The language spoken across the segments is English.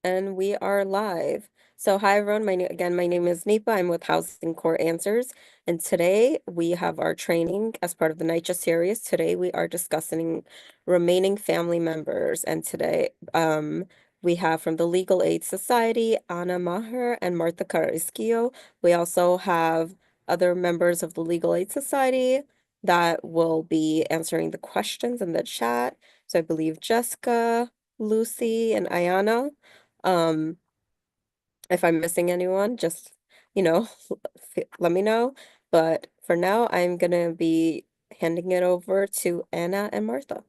And we are live. So, hi everyone. My name is Nipa. I'm with Housing Core Answers, and today we have our training as part of the NYCHA series. Today we are discussing remaining family members, and today we have from the Legal Aid Society Anna Maher and Martha Carrasquillo. We also have other members of the Legal Aid Society that will be answering the questions in the chat. So I believe Jessica, Lucy, and Ayana. Um, if I'm missing anyone, just, you know, let me know. But for now, I'm gonna be handing it over to Anna and Martha.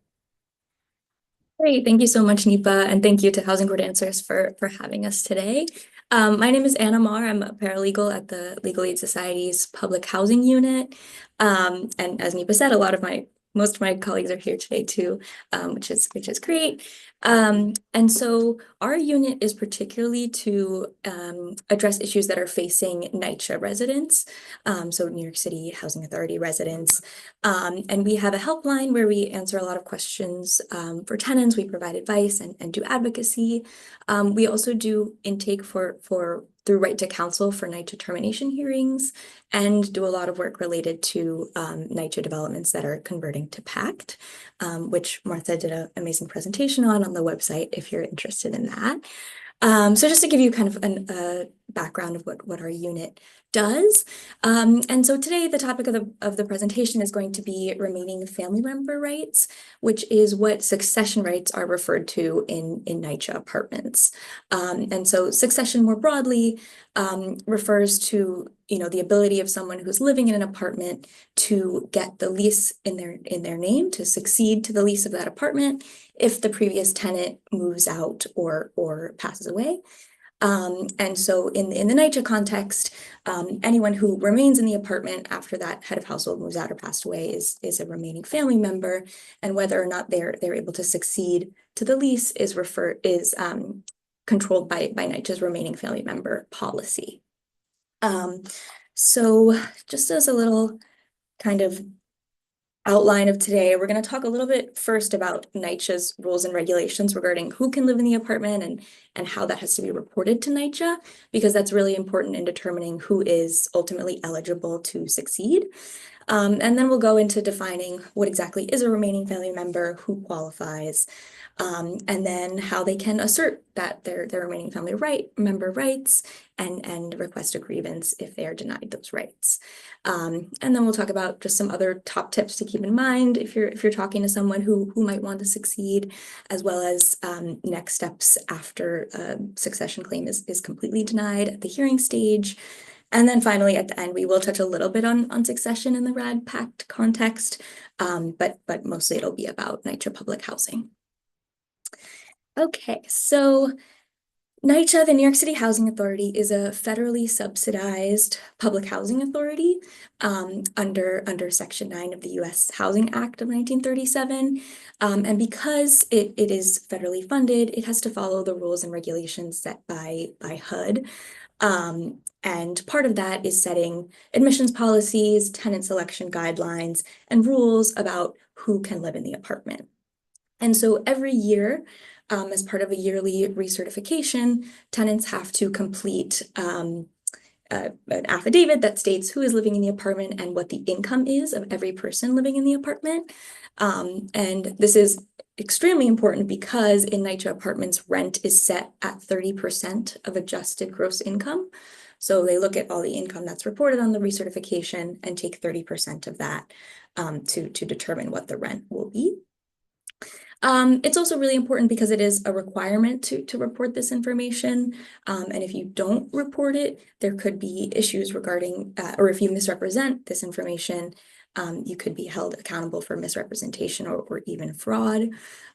Great, thank you so much, Nipa, and thank you to Housing Court Answers for having us today. My name is Anna Mar. I'm a paralegal at the Legal Aid Society's Public Housing Unit. And as Nipa said, most of my colleagues are here today too, which is great. And so our unit is particularly to address issues that are facing NYCHA residents, so New York City Housing Authority residents. And we have a helpline where we answer a lot of questions for tenants. We provide advice and do advocacy. We also do intake through right to counsel for NYCHA termination hearings and do a lot of work related to NYCHA developments that are converting to PACT, which Martha did an amazing presentation on the website if you're interested in that. So just to give you kind of a background of what our unit does. And so today the topic of the presentation is going to be remaining family member rights, which is what succession rights are referred to in NYCHA apartments. And so succession more broadly refers to the ability of someone who's living in an apartment to get the lease in their name, to succeed to the lease of that apartment if the previous tenant moves out or passes away. And so in the NYCHA context, anyone who remains in the apartment after that head of household moves out or passed away is a remaining family member, and whether or not they're able to succeed to the lease is controlled by NYCHA's remaining family member policy. So just as a little kind of outline of today, we're going to talk a little bit first about NYCHA's rules and regulations regarding who can live in the apartment and how that has to be reported to NYCHA, because that's really important in determining who is ultimately eligible to succeed. And then we'll go into defining what exactly is a remaining family member, who qualifies, and then how they can assert that their remaining family member rights and request a grievance if they are denied those rights. And then we'll talk about just some other top tips to keep in mind if you're talking to someone who might want to succeed, as well as next steps after a succession claim is completely denied at the hearing stage. And then finally, at the end, we will touch a little bit on succession in the RAD Pact context, but mostly it'll be about NYCHA public housing. Okay, so NYCHA, the New York City Housing Authority, is a federally subsidized public housing authority under Section 9 of the U.S. Housing Act of 1937. And because it is federally funded, it has to follow the rules and regulations set by HUD. And part of that is setting admissions policies, tenant selection guidelines, and rules about who can live in the apartment. And so every year, as part of a yearly recertification, tenants have to complete an affidavit that states who is living in the apartment and what the income is of every person living in the apartment. And this is extremely important because in NYCHA apartments, rent is set at 30% of adjusted gross income. So they look at all the income that's reported on the recertification and take 30% of that to determine what the rent will be. It's also really important because it is a requirement to report this information. And if you don't report it, there could be issues regarding, or if you misrepresent this information, you could be held accountable for misrepresentation or even fraud.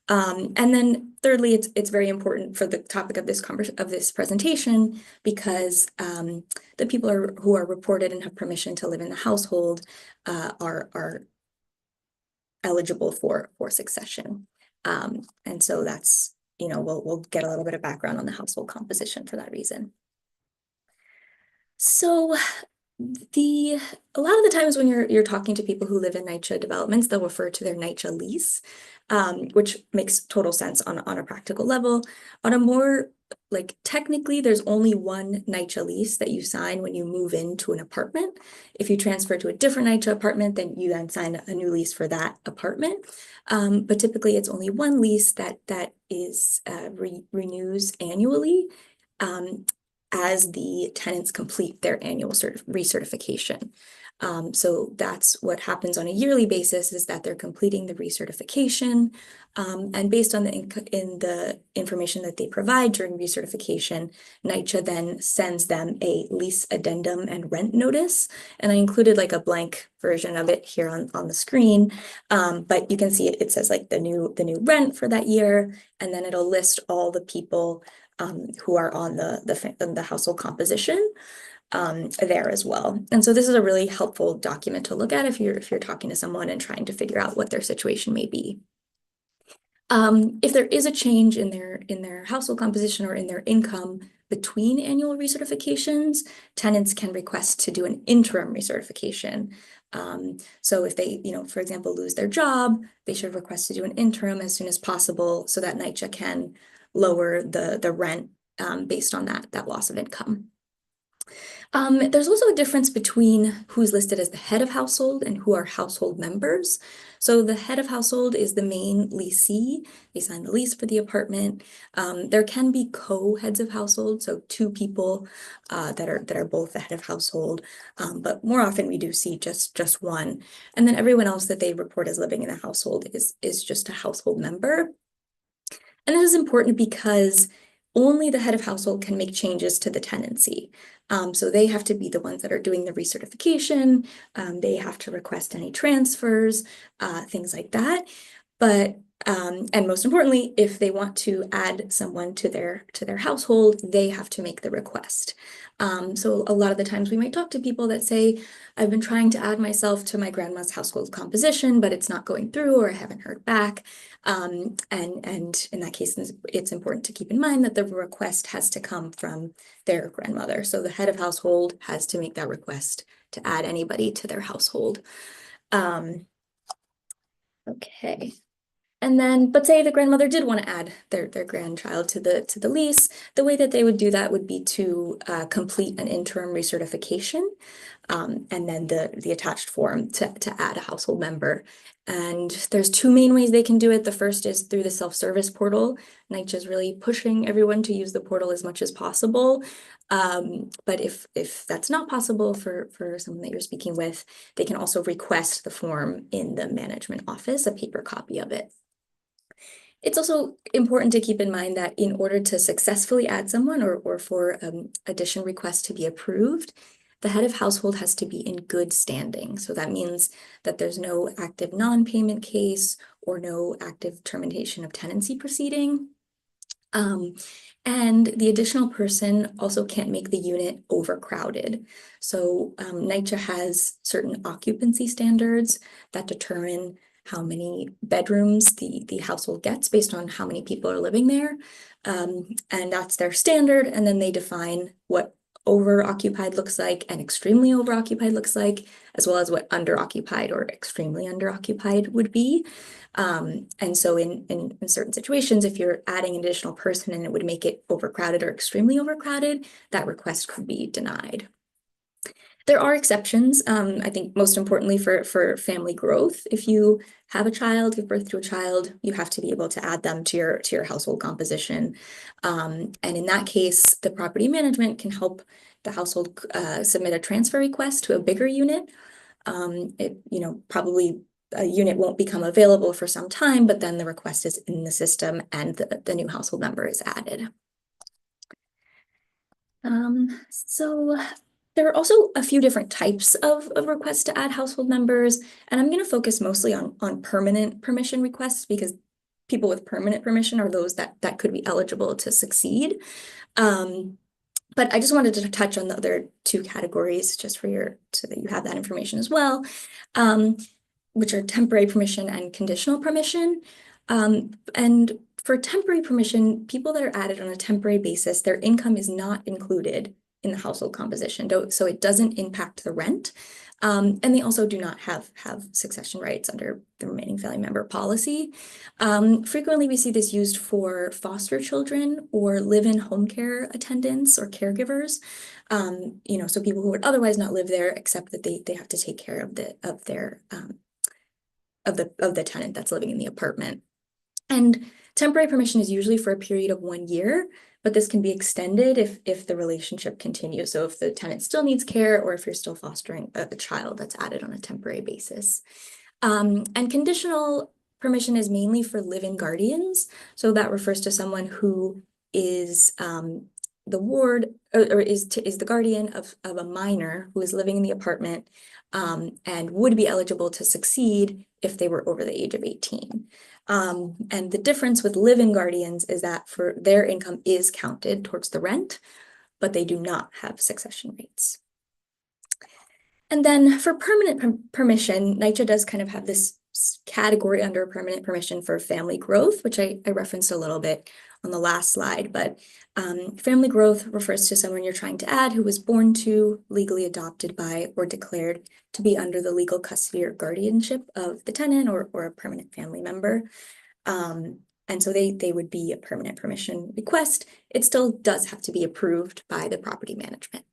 And then thirdly, it's very important for the topic of this presentation because the people who are reported and have permission to live in the household are eligible for succession. And so that's, we'll get a little bit of background on the household composition for that reason. So a lot of the times when you're talking to people who live in NYCHA developments, they'll refer to their NYCHA lease, which makes total sense on a practical level. On a more like technically there's only one NYCHA lease that you sign when you move into an apartment. If you transfer to a different NYCHA apartment, then you then sign a new lease for that apartment. But typically it's only one lease that is renews annually as the tenants complete their annual recertification. So that's what happens on a yearly basis, is that they're completing the recertification. And based on the information that they provide during recertification, NYCHA then sends them a lease addendum and rent notice. And I included like a blank version of it here on the screen. But you can see it says like the new rent for that year, and then it'll list all the people who are on the household composition there as well. And so this is a really helpful document to look at if you're talking to someone and trying to figure out what their situation may be. If there is a change in their household composition or in their income between annual recertifications, tenants can request to do an interim recertification. So if they, for example, lose their job, they should request to do an interim as soon as possible so that NYCHA can lower the rent based on that loss of income. There's also a difference between who's listed as the head of household and who are household members. So the head of household is the main leasee. They sign the lease for the apartment. There can be co-heads of household, so two people that are both the head of household, but more often we do see just one. And then everyone else that they report as living in the household is just a household member. And this is important because only the head of household can make changes to the tenancy. So they have to be the ones that are doing the recertification. They have to request any transfers, things like that. But and most importantly, if they want to add someone to their household, they have to make the request. So a lot of the times we might talk to people that say, I've been trying to add myself to my grandma's household composition, but it's not going through, or I haven't heard back. And in that case, it's important to keep in mind that the request has to come from their grandmother. So the head of household has to make that request to add anybody to their household. Okay. And then, but say the grandmother did want to add their grandchild to the lease, the way that they would do that would be to complete an interim recertification, and then the attached form to add a household member. And there's two main ways they can do it. The first is through the self-service portal. NYCHA is really pushing everyone to use the portal as much as possible. But if that's not possible for someone that you're speaking with, they can also request the form in the management office, a paper copy of it. It's also important to keep in mind that in order to successfully add someone or for addition request to be approved, the head of household has to be in good standing. So that means that there's no active non-payment case or no active termination of tenancy proceeding. And the additional person also can't make the unit overcrowded. So NYCHA has certain occupancy standards that determine how many bedrooms the household gets based on how many people are living there. And that's their standard. And then they define what overoccupied looks like and extremely overoccupied looks like, as well as what underoccupied or extremely underoccupied would be. And so in certain situations, if you're adding an additional person and it would make it overcrowded or extremely overcrowded, that request could be denied. There are exceptions, I think most importantly for family growth. If you have a child, give birth to a child, you have to be able to add them to your household composition. And in that case, the property management can help the household submit a transfer request to a bigger unit. Probably a unit won't become available for some time, but then the request is in the system and the new household member is added. So there are also a few different types of requests to add household members, and I'm going to focus mostly on permanent permission requests because people with permanent permission are those that could be eligible to succeed. But I just wanted to touch on the other two categories just so that you have that information as well, which are temporary permission and conditional permission. And for temporary permission, people that are added on a temporary basis, their income is not included in the household composition, so it doesn't impact the rent. And they also do not have succession rights under the remaining family member policy. Frequently, we see this used for foster children or live-in home care attendants or caregivers. So people who would otherwise not live there, except that they have to take care of the tenant that's living in the apartment. And temporary permission is usually for a period of 1 year, but this can be extended if the relationship continues. So if the tenant still needs care, or if you're still fostering a child, that's added on a temporary basis. And conditional permission is mainly for live-in guardians. So that refers to someone who is the ward or is the guardian of a minor who is living in the apartment and would be eligible to succeed if they were over the age of 18. And the difference with live-in guardians is that for their income is counted towards the rent, but they do not have succession rights. And then for permanent permission, NYCHA does kind of have this category under permanent permission for family growth, which I referenced a little bit on the last slide, but family growth refers to someone you're trying to add who was born to, legally adopted by, or declared to be under the legal custody or guardianship of the tenant or a permanent family member. And so they would be a permanent permission request. It still does have to be approved by the property management.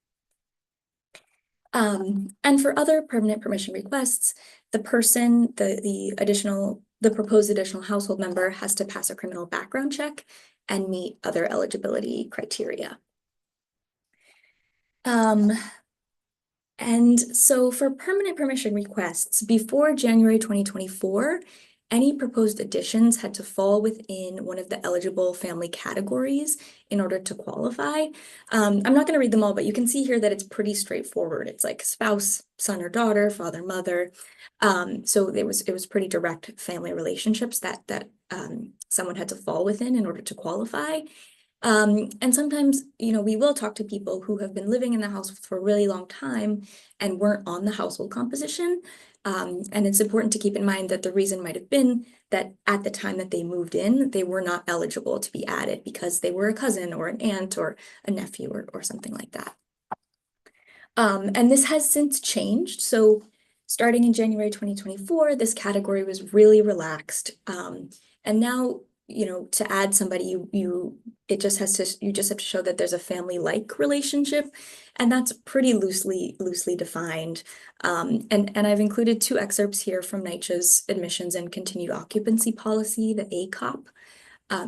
And for other permanent permission requests, the person, the proposed additional household member has to pass a criminal background check and meet other eligibility criteria. And so for permanent permission requests, before January 2024, any proposed additions had to fall within one of the eligible family categories in order to qualify. I'm not going to read them all, but you can see here that it's pretty straightforward. It's like spouse, son or daughter, father, mother. So it was pretty direct family relationships that someone had to fall within in order to qualify. And sometimes, we will talk to people who have been living in the house for a really long time and weren't on the household composition. And it's important to keep in mind that the reason might have been that at the time that they moved in, they were not eligible to be added because they were a cousin or an aunt or a nephew or something like that. And this has since changed. So starting in January 2024, this category was really relaxed. And now, to add somebody, you just have to show that there's a family-like relationship, and that's pretty loosely defined. And I've included 2 excerpts here from NYCHA's admissions and continued occupancy policy, the ACOP.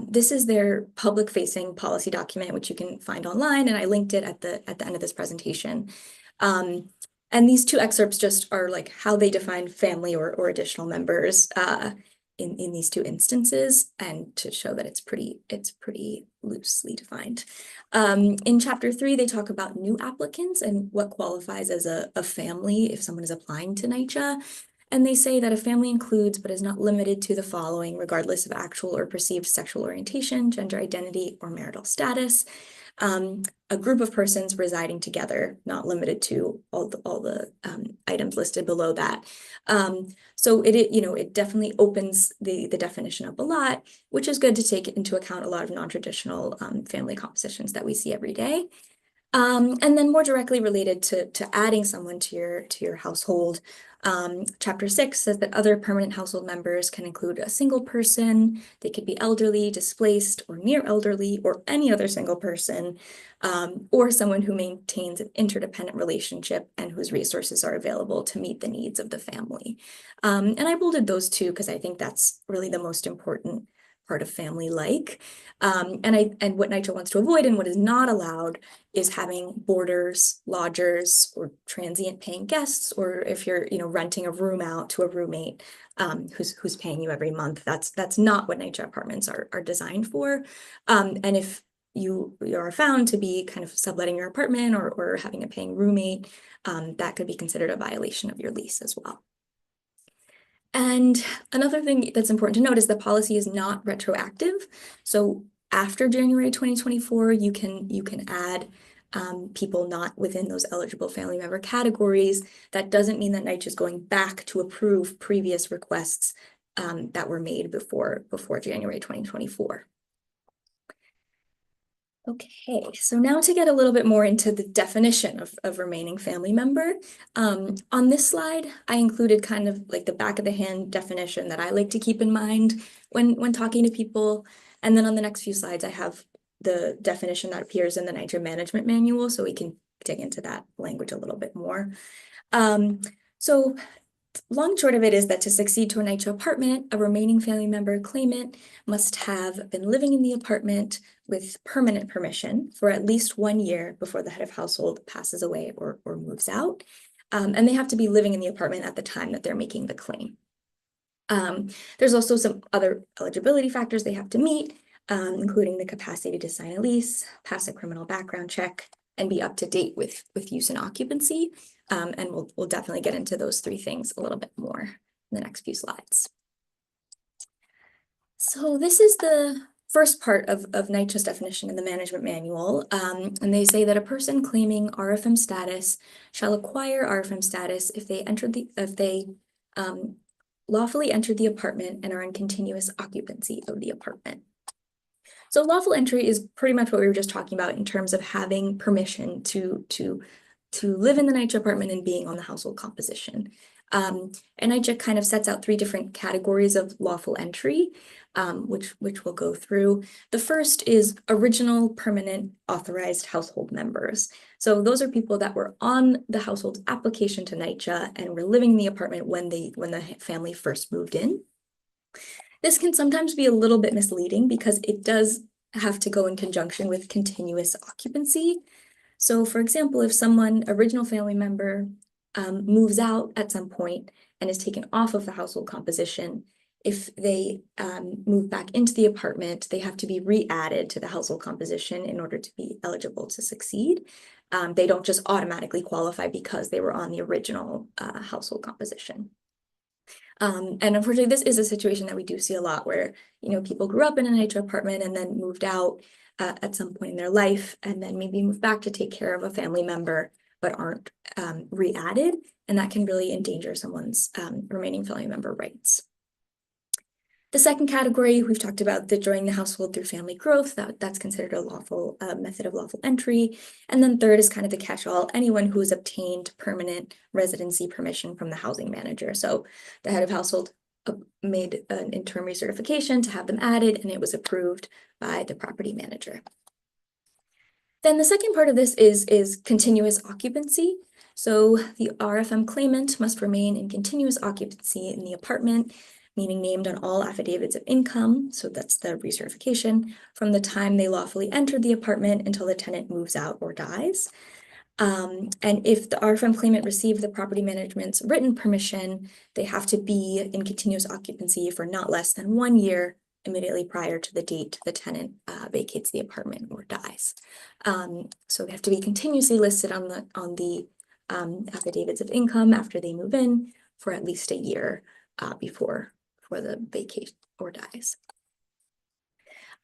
This is their public-facing policy document, which you can find online, and I linked it at the end of this presentation. And these 2 excerpts just are like how they define family or additional members in these 2 instances, and to show that it's pretty loosely defined. In chapter 3, they talk about new applicants and what qualifies as a family if someone is applying to NYCHA. And they say that a family includes, but is not limited to, the following, regardless of actual or perceived sexual orientation, gender identity, or marital status. A group of persons residing together, not limited to all the items listed below that. So it definitely opens the definition up a lot, which is good to take into account a lot of non-traditional family compositions that we see every day. And then more directly related to adding someone to your household, chapter 6 says that other permanent household members can include a single person. They could be elderly, displaced, or near elderly, or any other single person, or someone who maintains an interdependent relationship and whose resources are available to meet the needs of the family. And I bolded those 2 because I think that's really the most important part of family-like. And what NYCHA wants to avoid and what is not allowed is having boarders, lodgers, or transient paying guests, or if you're renting a room out to a roommate who's paying you every month. That's not what NYCHA apartments are designed for. And if you are found to be kind of subletting your apartment or having a paying roommate, that could be considered a violation of your lease as well. And another thing that's important to note is the policy is not retroactive. So after January 2024, you can add people not within those eligible family member categories. That doesn't mean that NYCHA is going back to approve previous requests that were made before January 2024. Okay, so now to get a little bit more into the definition of remaining family member. On this slide, I included kind of like the back of the hand definition that I like to keep in mind when talking to people. And then on the next few slides, I have the definition that appears in the NYCHA management manual, so we can dig into that language a little bit more. So long and short of it is that to succeed to a NYCHA apartment, a remaining family member claimant must have been living in the apartment with permanent permission for at least 1 year before the head of household passes away or moves out. And they have to be living in the apartment at the time that they're making the claim. There's also some other eligibility factors they have to meet, including the capacity to sign a lease, pass a criminal background check, and be up to date with use and occupancy. And we'll definitely get into those three things a little bit more in the next few slides. So this is the first part of NYCHA's definition in the management manual. And they say that a person claiming RFM status shall acquire RFM status if they lawfully entered the apartment and are in continuous occupancy of the apartment. So lawful entry is pretty much what we were just talking about in terms of having permission to live in the NYCHA apartment and being on the household composition. And NYCHA kind of sets out three different categories of lawful entry, which we'll go through. The first is original permanent authorized household members. So those are people that were on the household application to NYCHA and were living in the apartment when the family first moved in. This can sometimes be a little bit misleading because it does have to go in conjunction with continuous occupancy. So for example, if someone, original family member, moves out at some point and is taken off of the household composition, if they move back into the apartment, they have to be re-added to the household composition in order to be eligible to succeed. They don't just automatically qualify because they were on the original household composition. And unfortunately, this is a situation that we do see a lot where, people grew up in an NYCHA apartment and then moved out at some point in their life and then maybe move back to take care of a family member, but aren't re-added. And that can really endanger someone's remaining family member rights. The second category, we've talked about the joining the household through family growth. That's considered a lawful method of lawful entry. And then third is kind of the catch-all, anyone who has obtained permanent residency permission from the housing manager. So the head of household made an interim recertification to have them added, and it was approved by the property manager. Then the second part of this is continuous occupancy. So the RFM claimant must remain in continuous occupancy in the apartment, meaning named on all affidavits of income, so that's the recertification, from the time they lawfully entered the apartment until the tenant moves out or dies. And if the RFM claimant received the property management's written permission, they have to be in continuous occupancy for not less than 1 year immediately prior to the date the tenant vacates the apartment or dies. So they have to be continuously listed on the affidavits of income after they move in for at least a year before the vacate or dies.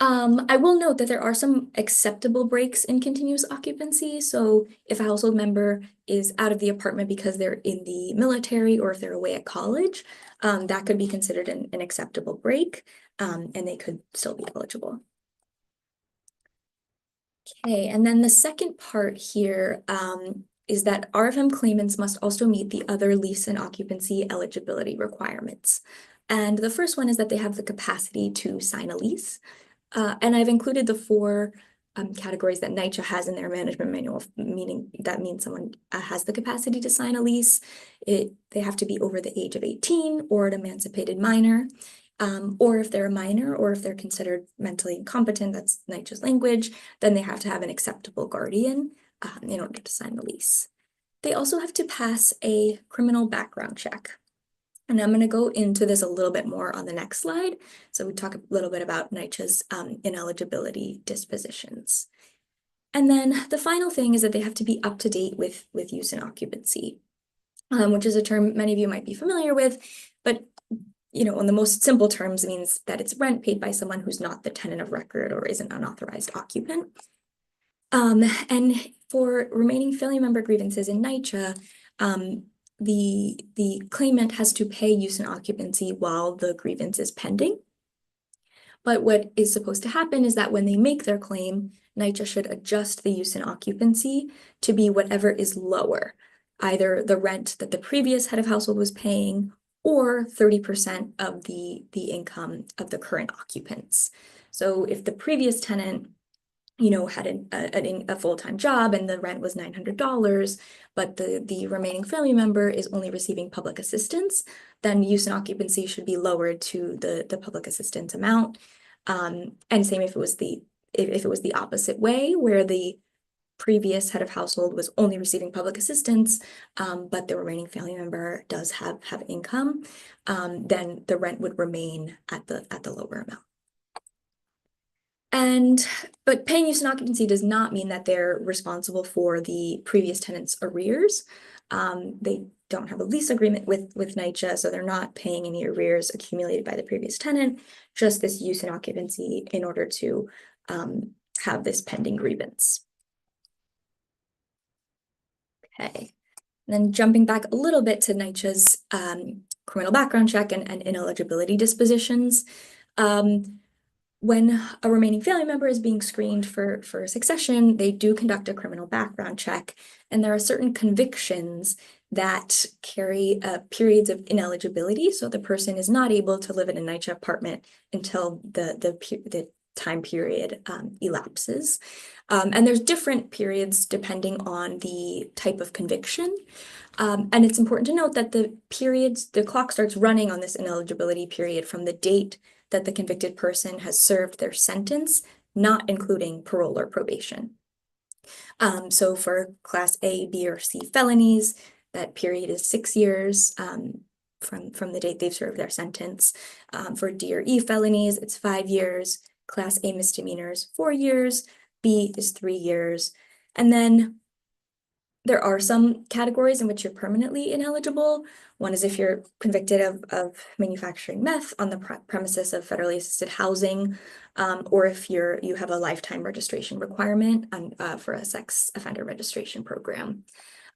I will note that there are some acceptable breaks in continuous occupancy. So if a household member is out of the apartment because they're in the military or if they're away at college, that could be considered an acceptable break, and they could still be eligible. Okay, and then the second part here is that RFM claimants must also meet the other lease and occupancy eligibility requirements. And the first one is that they have the capacity to sign a lease. And I've included the four categories that NYCHA has in their management manual, meaning that means someone has the capacity to sign a lease. They have to be over the age of 18 or an emancipated minor. Or if they're a minor or if they're considered mentally incompetent, that's NYCHA's language, then they have to have an acceptable guardian in order to sign the lease. They also have to pass a criminal background check. And I'm going to go into this a little bit more on the next slide. So we talk a little bit about NYCHA's ineligibility dispositions. And then the final thing is that they have to be up to date with use and occupancy, which is a term many of you might be familiar with, but on the most simple terms means that it's rent paid by someone who's not the tenant of record or is an unauthorized occupant. And for remaining family member grievances in NYCHA, the claimant has to pay use and occupancy while the grievance is pending. But what is supposed to happen is that when they make their claim, NYCHA should adjust the use and occupancy to be whatever is lower, either the rent that the previous head of household was paying or 30% of the income of the current occupants. So if the previous tenant had a full-time job and the rent was $900, but the remaining family member is only receiving public assistance, then use and occupancy should be lowered to the public assistance amount. And same if it was the opposite way, where the previous head of household was only receiving public assistance, but the remaining family member does have income, then the rent would remain at the lower amount. But paying use and occupancy does not mean that they're responsible for the previous tenant's arrears. They don't have a lease agreement with NYCHA, so they're not paying any arrears accumulated by the previous tenant, just this use and occupancy in order to have this pending grievance. Okay, and then jumping back a little bit to NYCHA's criminal background check and ineligibility dispositions. When a remaining family member is being screened for succession, they do conduct a criminal background check, and there are certain convictions that carry periods of ineligibility, so the person is not able to live in a NYCHA apartment until the time period elapses. And there's different periods depending on the type of conviction. And it's important to note that the clock starts running on this ineligibility period from the date that the convicted person has served their sentence, not including parole or probation. So for Class A, B, or C felonies, that period is 6 years from the date they've served their sentence. For D or E felonies, it's 5 years. Class A misdemeanors, 4 years. B is 3 years. And then there are some categories in which you're permanently ineligible. One is if you're convicted of manufacturing meth on the premises of federally assisted housing, or if you have a lifetime registration requirement for a sex offender registration program.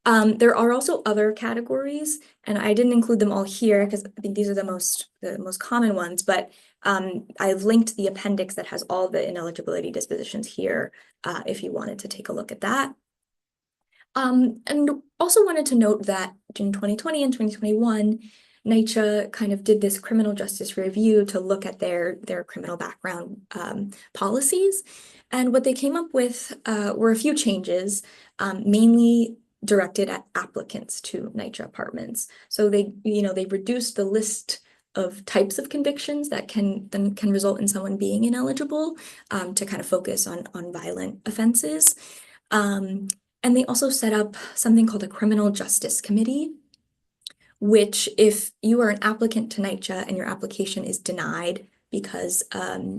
There are also other categories, and I didn't include them all here because I think these are the most common ones, but I've linked the appendix that has all the ineligibility dispositions here if you wanted to take a look at that. And also wanted to note that in 2020 and 2021, NYCHA kind of did this criminal justice review to look at their criminal background policies. And what they came up with were a few changes, mainly directed at applicants to NYCHA apartments. So they reduced the list of types of convictions that can result in someone being ineligible to kind of focus on violent offenses. And they also set up something called a criminal justice committee, which if you are an applicant to NYCHA and your application is denied because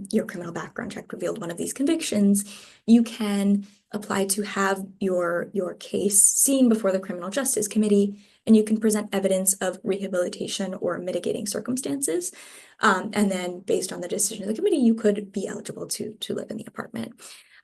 your criminal background check revealed one of these convictions, you can apply to have your case seen before the criminal justice committee, and you can present evidence of rehabilitation or mitigating circumstances. And then based on the decision of the committee, you could be eligible to live in the apartment.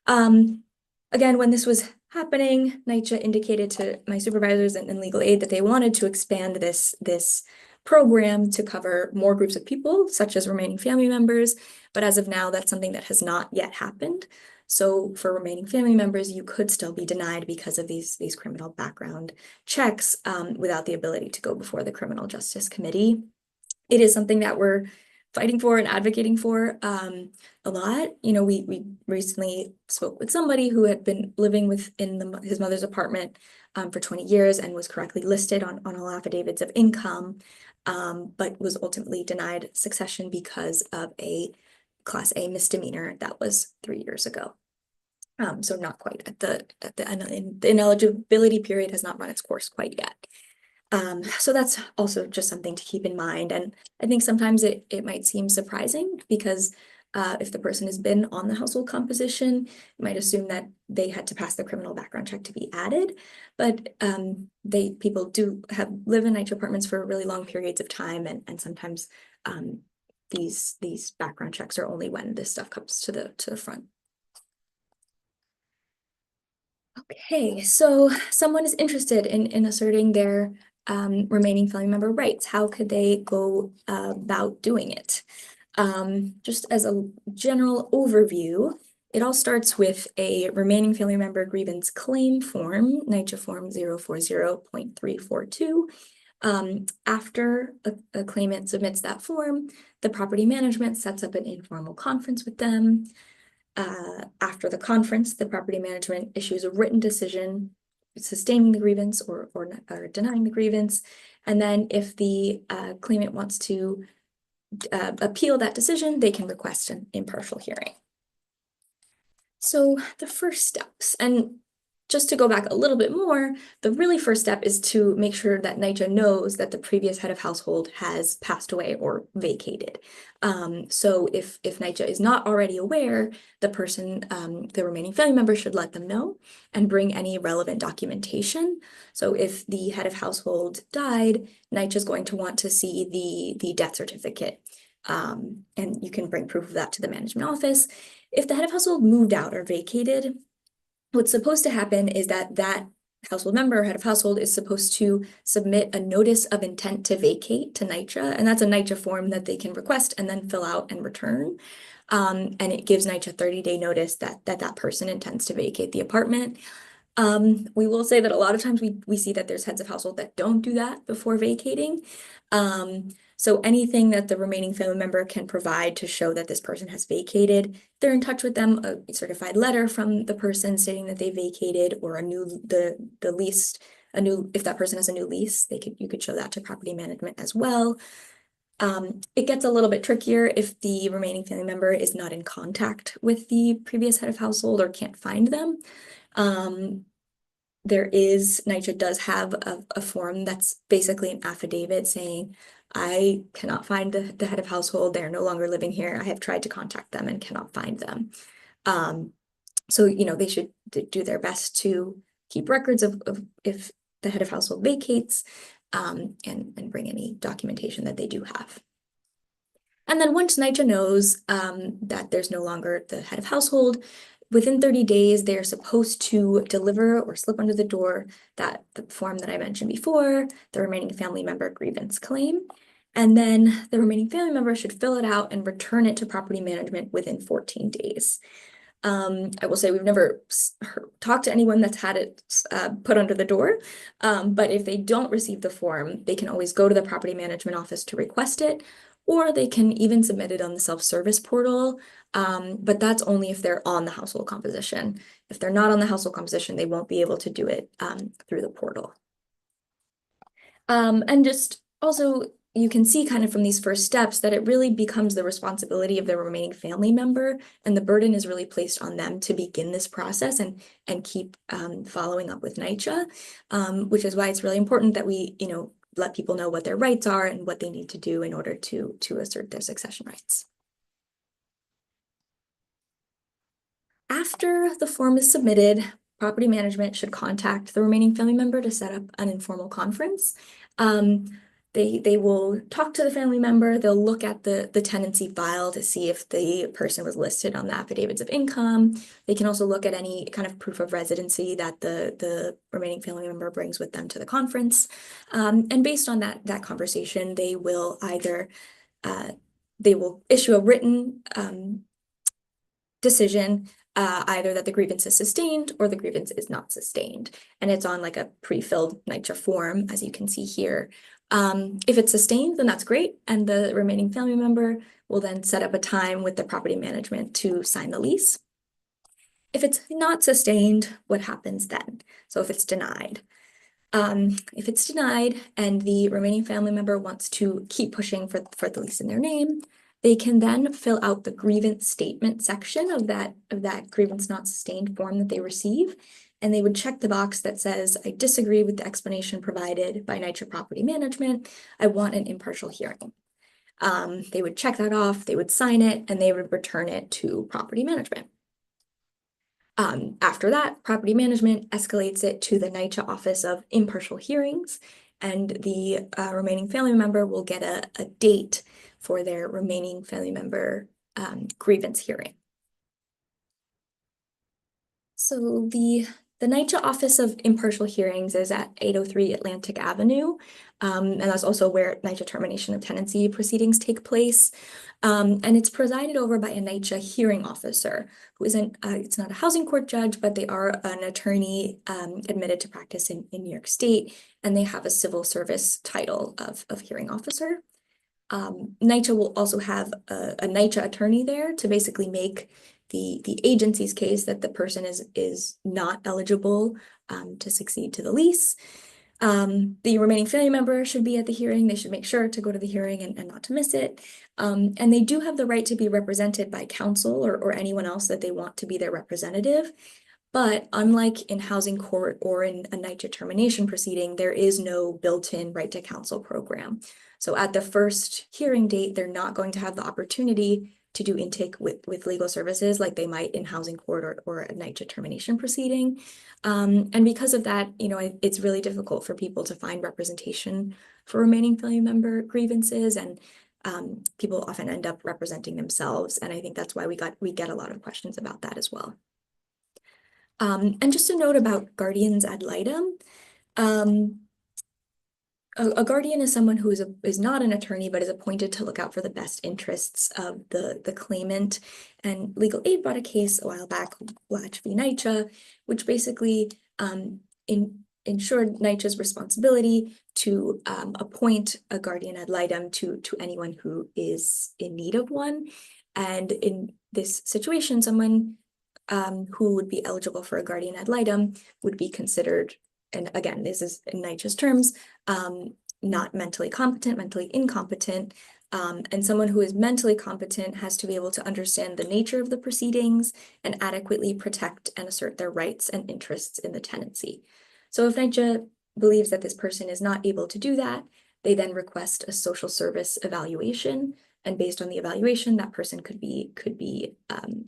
Again, when this was happening, NYCHA indicated to my supervisors and legal aid that they wanted to expand this program to cover more groups of people, such as remaining family members. But as of now, that's something that has not yet happened. So for remaining family members, you could still be denied because of these criminal background checks without the ability to go before the Criminal Justice Committee. It is something that we're fighting for and advocating for a lot. We recently spoke with somebody who had been living within his mother's apartment for 20 years and was correctly listed on all affidavits of income, but was ultimately denied succession because of a Class A misdemeanor that was 3 years ago. So not quite at the ineligibility period has not run its course quite yet. So that's also just something to keep in mind. And I think sometimes it might seem surprising because if the person has been on the household composition, you might assume that they had to pass the criminal background check to be added. But people do live in NYCHA apartments for really long periods of time, and sometimes these background checks are only when this stuff comes to the front. Okay, so someone is interested in asserting their remaining family member rights. How could they go about doing it? Just as a general overview, It all starts with a remaining family member grievance claim form, NYCHA form 040.342. After a claimant submits that form, the property management sets up an informal conference with them. After the conference, the property management issues a written decision sustaining the grievance or denying the grievance. And then if the claimant wants to appeal that decision, they can request an impartial hearing. So the first steps, and just to go back a little bit more, the really first step is to make sure that NYCHA knows that the previous head of household has passed away or vacated. So if NYCHA is not already aware, the person, the remaining family member should let them know and bring any relevant documentation. So if the head of household died, NYCHA is going to want to see the death certificate. And you can bring proof of that to the management office. If the head of household moved out or vacated, what's supposed to happen is that household member or head of household is supposed to submit a notice of intent to vacate to NYCHA, and that's a NYCHA form that they can request and then fill out and return. And it gives NYCHA 30-day notice that person intends to vacate the apartment. We will say that a lot of times we see that there's heads of household that don't do that before vacating. So anything that the remaining family member can provide to show that this person has vacated, they're in touch with them, a certified letter from the person stating that they vacated, or the lease, if that person has a new lease, you could show that to property management as well. It gets a little bit trickier if the remaining family member is not in contact with the previous head of household or can't find them. NYCHA does have a form that's basically an affidavit saying, I cannot find the head of household. They're no longer living here. I have tried to contact them and cannot find them. So, they should do their best to keep records of if the head of household vacates, and bring any documentation that they do have. And then once NYCHA knows that there's no longer the head of household, within 30 days, they're supposed to deliver or slip under the door the form that I mentioned before, the remaining family member grievance claim. And then the remaining family member should fill it out and return it to property management within 14 days. I will say we've never talked to anyone that's had it put under the door, but if they don't receive the form, they can always go to the property management office to request it, or they can even submit it on the self-service portal, but that's only if they're on the household composition. If they're not on the household composition, they won't be able to do it through the portal. And just also, you can see kind of from these first steps that it really becomes the responsibility of the remaining family member, and the burden is really placed on them to begin this process and keep following up with NYCHA, which is why it's really important that we, let people know what their rights are and what they need to do in order to assert their succession rights. After the form is submitted, property management should contact the remaining family member to set up an informal conference. They will talk to the family member. They'll look at the tenancy file to see if the person was listed on the affidavits of income. They can also look at any kind of proof of residency that the remaining family member brings with them to the conference. And based on that conversation, they will either they will issue a written decision, either that the grievance is sustained or the grievance is not sustained. And it's on like a pre-filled NYCHA form, as you can see here. If it's sustained, then that's great. And the remaining family member will then set up a time with the property management to sign the lease. If it's not sustained, what happens then? So if it's denied. If it's denied and the remaining family member wants to keep pushing for the lease in their name, they can then fill out the grievance statement section of that grievance not sustained form that they receive. And they would check the box that says, I disagree with the explanation provided by NYCHA Property Management. I want an impartial hearing. They would check that off, they would sign it, and they would return it to property management. After that, property management escalates it to the NYCHA Office of Impartial Hearings, and the remaining family member will get a date for their remaining family member grievance hearing. So the The NYCHA Office of Impartial Hearings is at 803 Atlantic Avenue, and that's also where NYCHA termination of tenancy proceedings take place. And it's presided over by a NYCHA hearing officer who isn't, it's not a housing court judge, but they are an attorney admitted to practice in New York State, and they have a civil service title of hearing officer. NYCHA will also have a NYCHA attorney there to basically make the agency's case that the person is not eligible to succeed to the lease. The remaining family member should be at the hearing. They should make sure to go to the hearing and not to miss it. And they do have the right to be represented by counsel or anyone else that they want to be their representative. But unlike in housing court or in a NYCHA termination proceeding, there is no built-in right to counsel program. So at the first hearing date, they're not going to have the opportunity to do intake with legal services like they might in housing court or a NYCHA termination proceeding. And because of that, it's really difficult for people to find representation for remaining family member grievances, and people often end up representing themselves. And I think that's why we get a lot of questions about that as well. And just a note about guardians ad litem. A guardian is someone who is not an attorney, but is appointed to look out for the best interests of the claimant. And Legal Aid brought a case a while back, Latch v. NYCHA, which basically ensured NYCHA's responsibility to appoint a guardian ad litem to anyone who is in need of one. And in this situation, someone who would be eligible for a guardian ad litem would be considered, and again, this is in NYCHA's terms, not mentally competent, mentally incompetent. And someone who is mentally competent has to be able to understand the nature of the proceedings and adequately protect and assert their rights and interests in the tenancy. So if NYCHA believes that this person is not able to do that, they then request a social service evaluation. And based on the evaluation, that person could be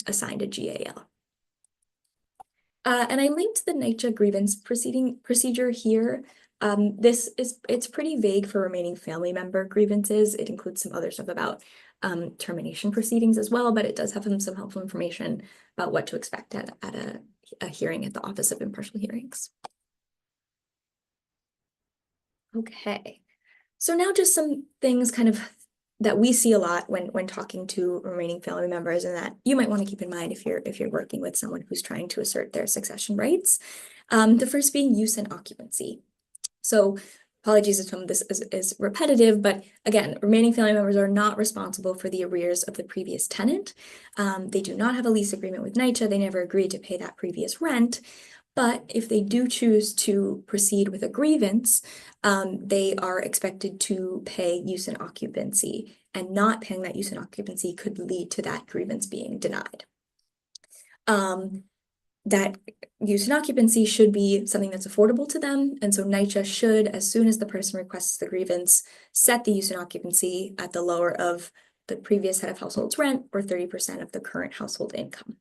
assigned a GAL. And I linked the NYCHA grievance procedure here. It's pretty vague for remaining family member grievances. It includes some other stuff about termination proceedings as well, but it does have some helpful information about what to expect at a hearing at the Office of Impartial Hearings. Okay, so now just some things kind of that we see a lot when talking to remaining family members, and that you might want to keep in mind if you're working with someone who's trying to assert their succession rights. The first being use and occupancy. So apologies if some of this is repetitive, but again, remaining family members are not responsible for the arrears of the previous tenant. They do not have a lease agreement with NYCHA. They never agreed to pay that previous rent. But if they do choose to proceed with a grievance, they are expected to pay use and occupancy, and not paying that use and occupancy could lead to that grievance being denied. That use and occupancy should be something that's affordable to them. And so NYCHA should, as soon as the person requests the grievance, set the use and occupancy at the lower of the previous head of household's rent or 30% of the current household income.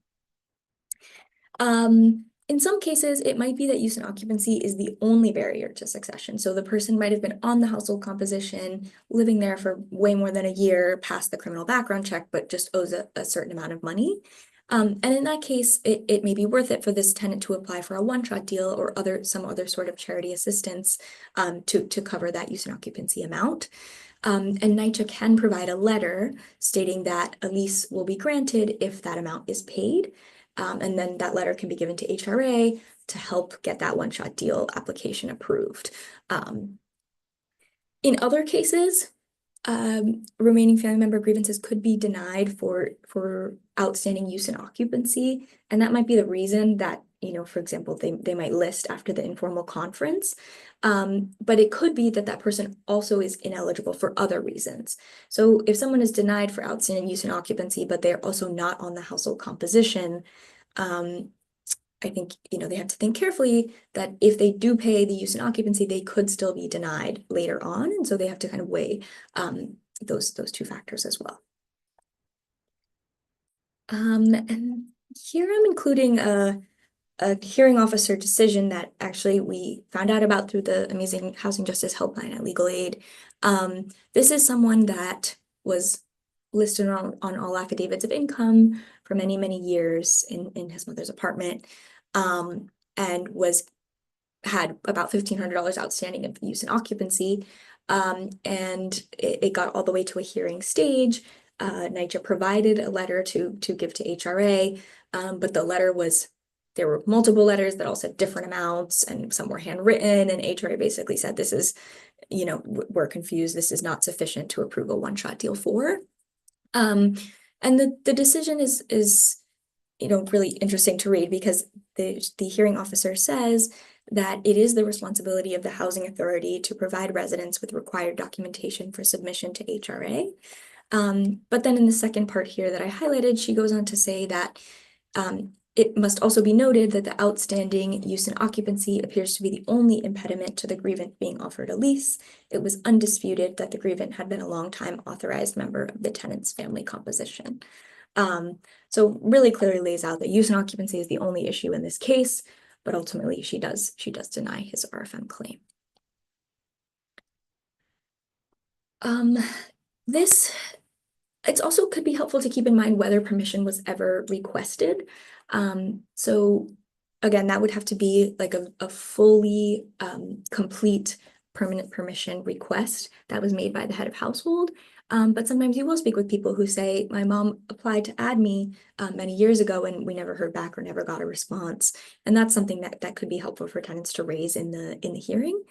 In some cases, it might be that use and occupancy is the only barrier to succession. So the person might have been on the household composition, living there for way more than a year, past the criminal background check, but just owes a certain amount of money. And in that case, it may be worth it for this tenant to apply for a one-shot deal or some other sort of charity assistance to cover that use and occupancy amount. And NYCHA can provide a letter stating that a lease will be granted if that amount is paid. And then that letter can be given to HRA to help get that one-shot deal application approved. In other cases, remaining family member grievances could be denied for outstanding use and occupancy. And that might be the reason that, for example, they might list after the informal conference. But it could be that person also is ineligible for other reasons. So if someone is denied for outstanding use and occupancy, but they're also not on the household composition, I think, they have to think carefully that if they do pay the use and occupancy, they could still be denied later on. And so they have to kind of weigh those two factors as well. And here I'm including a hearing officer decision that actually we found out about through the amazing Housing Justice Helpline at Legal Aid. This is someone that was listed on all affidavits of income for many, many years in his mother's apartment. and had about $1,500 outstanding of use and occupancy. And it got all the way to a hearing stage. NYCHA provided a letter to give to HRA, but the letter was, there were multiple letters that all said different amounts, and some were handwritten, and HRA basically said, this is, we're confused, this is not sufficient to approve a one-shot deal for. And the decision is really interesting to read, because the hearing officer says that it is the responsibility of the housing authority to provide residents with required documentation for submission to HRA. But then in the second part here that I highlighted, she goes on to say that it must also be noted that the outstanding use and occupancy appears to be the only impediment to the grievant being offered a lease. It was undisputed that the grievant had been a longtime authorized member of the tenant's family composition. So really clearly lays out that use and occupancy is the only issue in this case, but ultimately she does deny his RFM claim. This, it's also could be helpful to keep in mind whether permission was ever requested. So again, that would have to be like a fully complete permanent permission request that was made by the head of household. But sometimes you will speak with people who say, my mom applied to add me many years ago and we never heard back or never got a response. And that's something that could be helpful for tenants to raise in the hearing.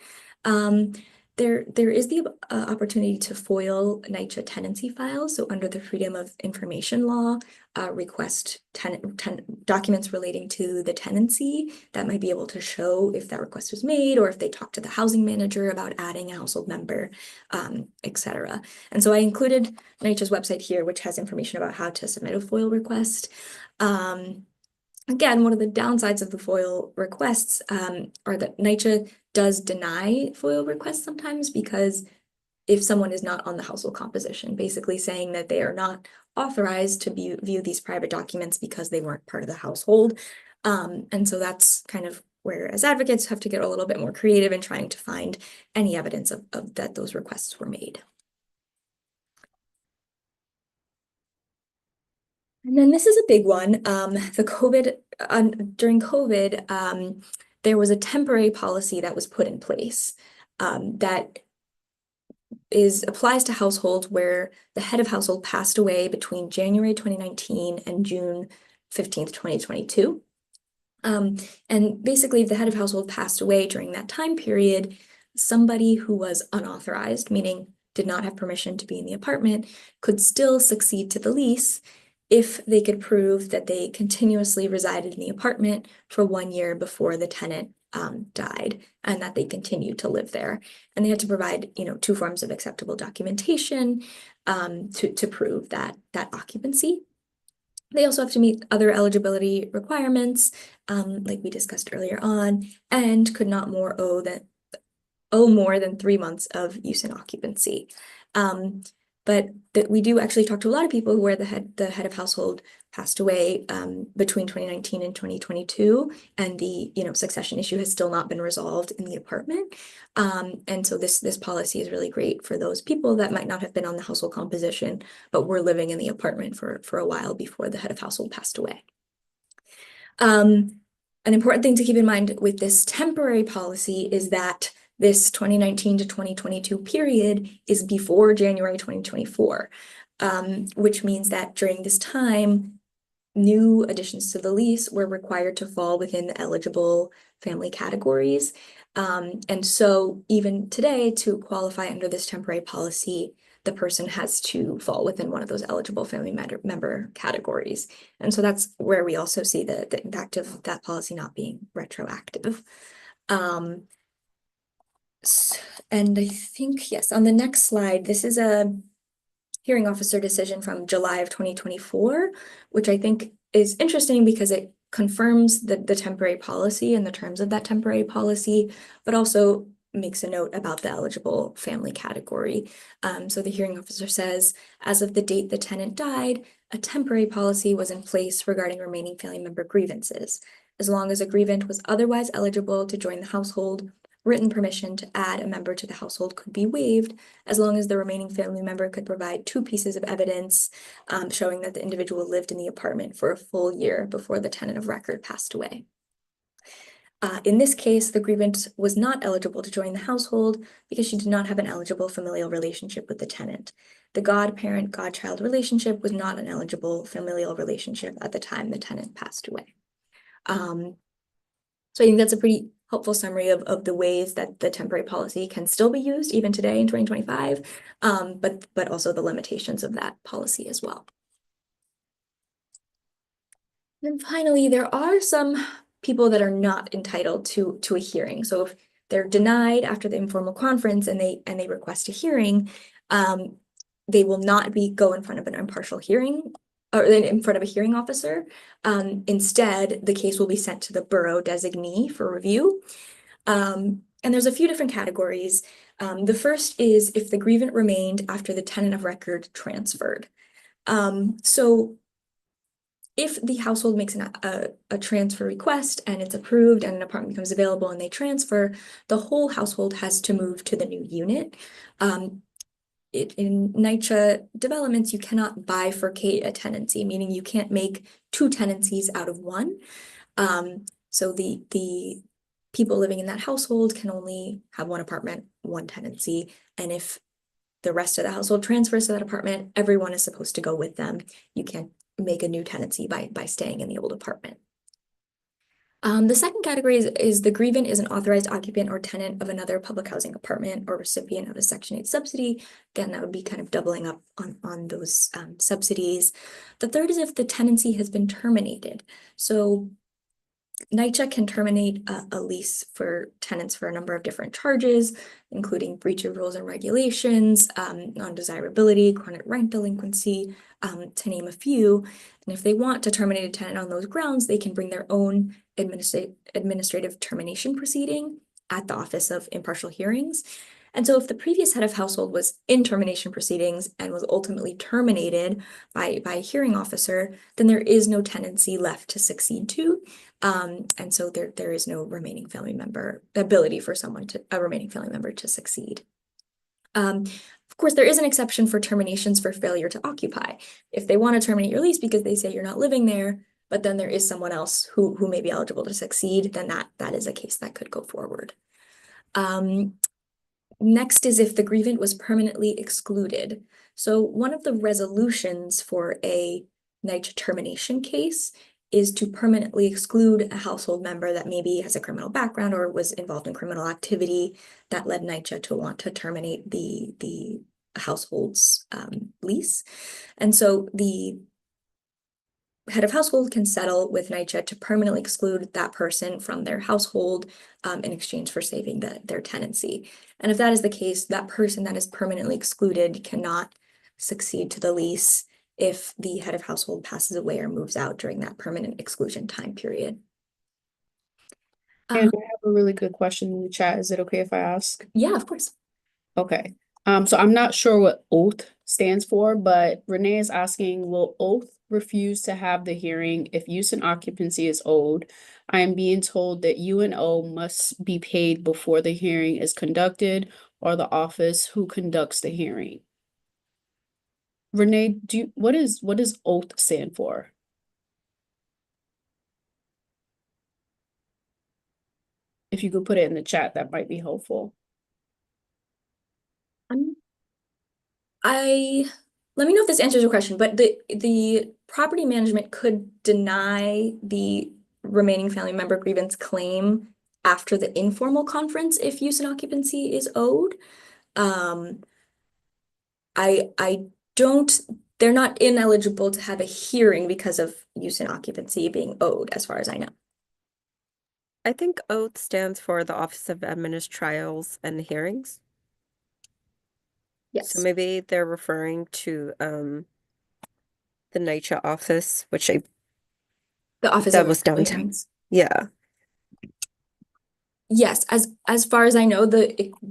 There is the opportunity to FOIL NYCHA tenancy files. So under the Freedom of Information Law, request documents relating to the tenancy that might be able to show if that request was made or if they talked to the housing manager about adding a household member, etc. And so I included NYCHA's website here, which has information about how to submit a FOIL request. Again, one of the downsides of the FOIL requests are that NYCHA does deny FOIL requests sometimes, because if someone is not on the household composition, basically saying that they are not authorized to view these private documents because they weren't part of the household. And so that's kind of where, as advocates, have to get a little bit more creative in trying to find any evidence of that those requests were made. And then this is a big one. During COVID, there was a temporary policy that was put in place that applies to households where the head of household passed away between January 2019 and June 15th, 2022. And basically, if the head of household passed away during that time period, somebody who was unauthorized, meaning did not have permission to be in the apartment, could still succeed to the lease if they could prove that they continuously resided in the apartment for 1 year before the tenant died, and that they continued to live there. And they had to provide, 2 forms of acceptable documentation to prove that occupancy. They also have to meet other eligibility requirements, like we discussed earlier on, and could not owe more than 3 months of use and occupancy. But we do actually talk to a lot of people where the head of household passed away between 2019 and 2022, and the succession issue has still not been resolved in the apartment. And so this policy is really great for those people that might not have been on the household composition, but were living in the apartment for a while before the head of household passed away. An important thing to keep in mind with this temporary policy is that this 2019 to 2022 period is before January 2024, which means that during this time, new additions to the lease were required to fall within the eligible family categories. And so even today, to qualify under this temporary policy, the person has to fall within one of those eligible family member categories. And so that's where we also see the impact of that policy not being retroactive. And I think, yes, on the next slide, this is a hearing officer decision from July of 2024, which I think is interesting because it confirms the temporary policy and the terms of that temporary policy, but also makes a note about the eligible family category. So the hearing officer says, as of the date the tenant died, a temporary policy was in place regarding remaining family member grievances. As long as a grievant was otherwise eligible to join the household, written permission to add a member to the household could be waived, as long as the remaining family member could provide 2 pieces of evidence showing that the individual lived in the apartment for a full year before the tenant of record passed away. In this case, the grievant was not eligible to join the household because she did not have an eligible familial relationship with the tenant. The godparent-godchild relationship was not an eligible familial relationship at the time the tenant passed away. So I think that's a pretty helpful summary of the ways that the temporary policy can still be used even today in 2025, but also the limitations of that policy as well. And then finally, there are some people that are not entitled to a hearing. So if they're denied after the informal conference and they request a hearing, they will not go in front of an impartial hearing or in front of a hearing officer. Instead, the case will be sent to the borough designee for review. And there's a few different categories. The first is if the grievant remained after the tenant of record transferred. So if the household makes a transfer request and it's approved and an apartment becomes available and they transfer, the whole household has to move to the new unit. In NYCHA developments, you cannot bifurcate a tenancy, meaning you can't make two tenancies out of one. So the people living in that household can only have one apartment, one tenancy. And if the rest of the household transfers to that apartment, everyone is supposed to go with them. You can't make a new tenancy by staying in the old apartment. The second category is the grievant is an authorized occupant or tenant of another public housing apartment or recipient of a Section 8 subsidy. Again, that would be kind of doubling up on those subsidies. The third is if the tenancy has been terminated. So NYCHA can terminate a lease for tenants for a number of different charges, including breach of rules and regulations, non-desirability, chronic rent delinquency, to name a few. And if they want to terminate a tenant on those grounds, they can bring their own administrative termination proceeding at the Office of Impartial Hearings. And so if the previous head of household was in termination proceedings and was ultimately terminated by a hearing officer, then there is no tenancy left to succeed to. And so there is no remaining family member ability for a remaining family member to succeed. Of course, there is an exception for terminations for failure to occupy. If they want to terminate your lease because they say you're not living there, but then there is someone else who may be eligible to succeed, then that is a case that could go forward. Next is if the grievant was permanently excluded. So one of the resolutions for a NYCHA termination case is to permanently exclude a household member that maybe has a criminal background or was involved in criminal activity that led NYCHA to want to terminate the household's lease. And so the head of household can settle with NYCHA to permanently exclude that person from their household in exchange for saving their tenancy. And if that is the case, that person that is permanently excluded cannot succeed to the lease if the head of household passes away or moves out during that permanent exclusion time period. And I have a really good question in the chat. Is it okay if I ask? Yeah, of course. Okay. So I'm not sure what oath stands for, but Renee is asking, will oath refuse to have the hearing if use and occupancy is owed? I am being told that UNO must be paid before the hearing is conducted or the office who conducts the hearing. Renee, what does oath stand for? If you could put it in the chat, that might be helpful. Let me know if this answers your question, but the property management could deny the remaining family member grievance claim after the informal conference if use and occupancy is owed. They're not ineligible to have a hearing because of use and occupancy being owed, as far as I know. I think OATH stands for the Office of Trials and Hearings. Yes. So maybe they're referring to the NYCHA office, which The Office that of was Impartial downtown. Hearings. Yeah. Yes, as far as I know,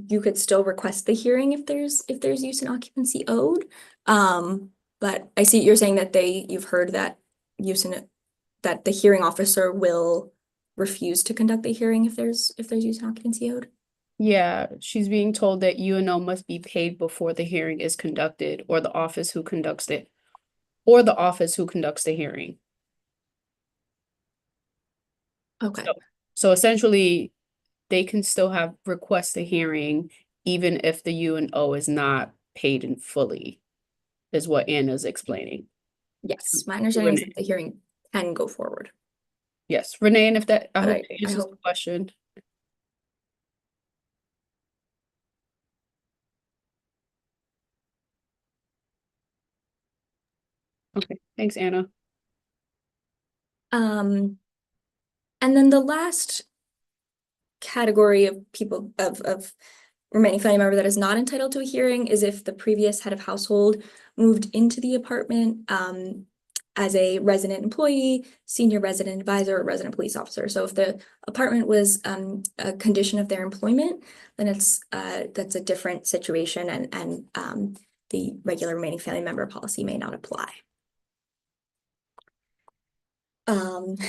you could still request the hearing if there's use and occupancy owed. But I see you're saying that you've heard that that the hearing officer will refuse to conduct the hearing if there's use and occupancy owed. Yeah, she's being told that UNO must be paid before the hearing is conducted, or the office who conducts it, or the office who conducts the hearing. Okay. So So essentially, they can still have request a hearing even if the UNO is not paid in fully, is what Anna's explaining. Yes, my understanding is that the hearing can go forward. Yes, Renee, and if that, I But hope I that answers the hope question. Okay, thanks, Anna. And then the last category of people of remaining family member that is not entitled to a hearing is if the previous head of household moved into the apartment as a resident employee, senior resident advisor, or resident police officer. So if the apartment was a condition of their employment, then that's a different situation, and the regular remaining family member policy may not apply.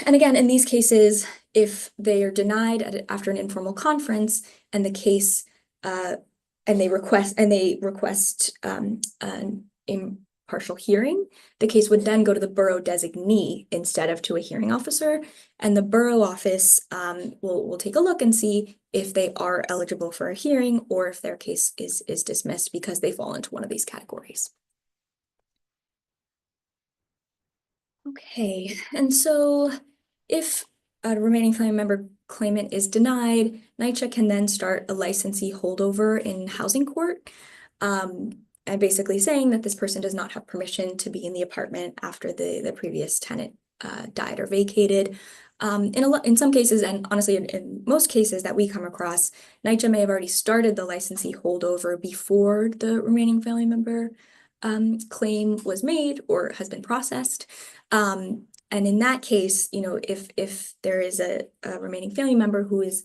And again, in these cases, if they are denied after an informal conference and the case and they request an impartial hearing, the case would then go to the borough designee instead of to a hearing officer, and the borough office will take a look and see if they are eligible for a hearing or if their case is dismissed because they fall into one of these categories. Okay, and so if a remaining family member claimant is denied, NYCHA can then start a licensee holdover in housing court. And basically saying that this person does not have permission to be in the apartment after the previous tenant died or vacated. In some cases, and honestly, in most cases that we come across, NYCHA may have already started the licensee holdover before the remaining family member claim was made or has been processed. And in that case, you know, if there is a remaining family member who is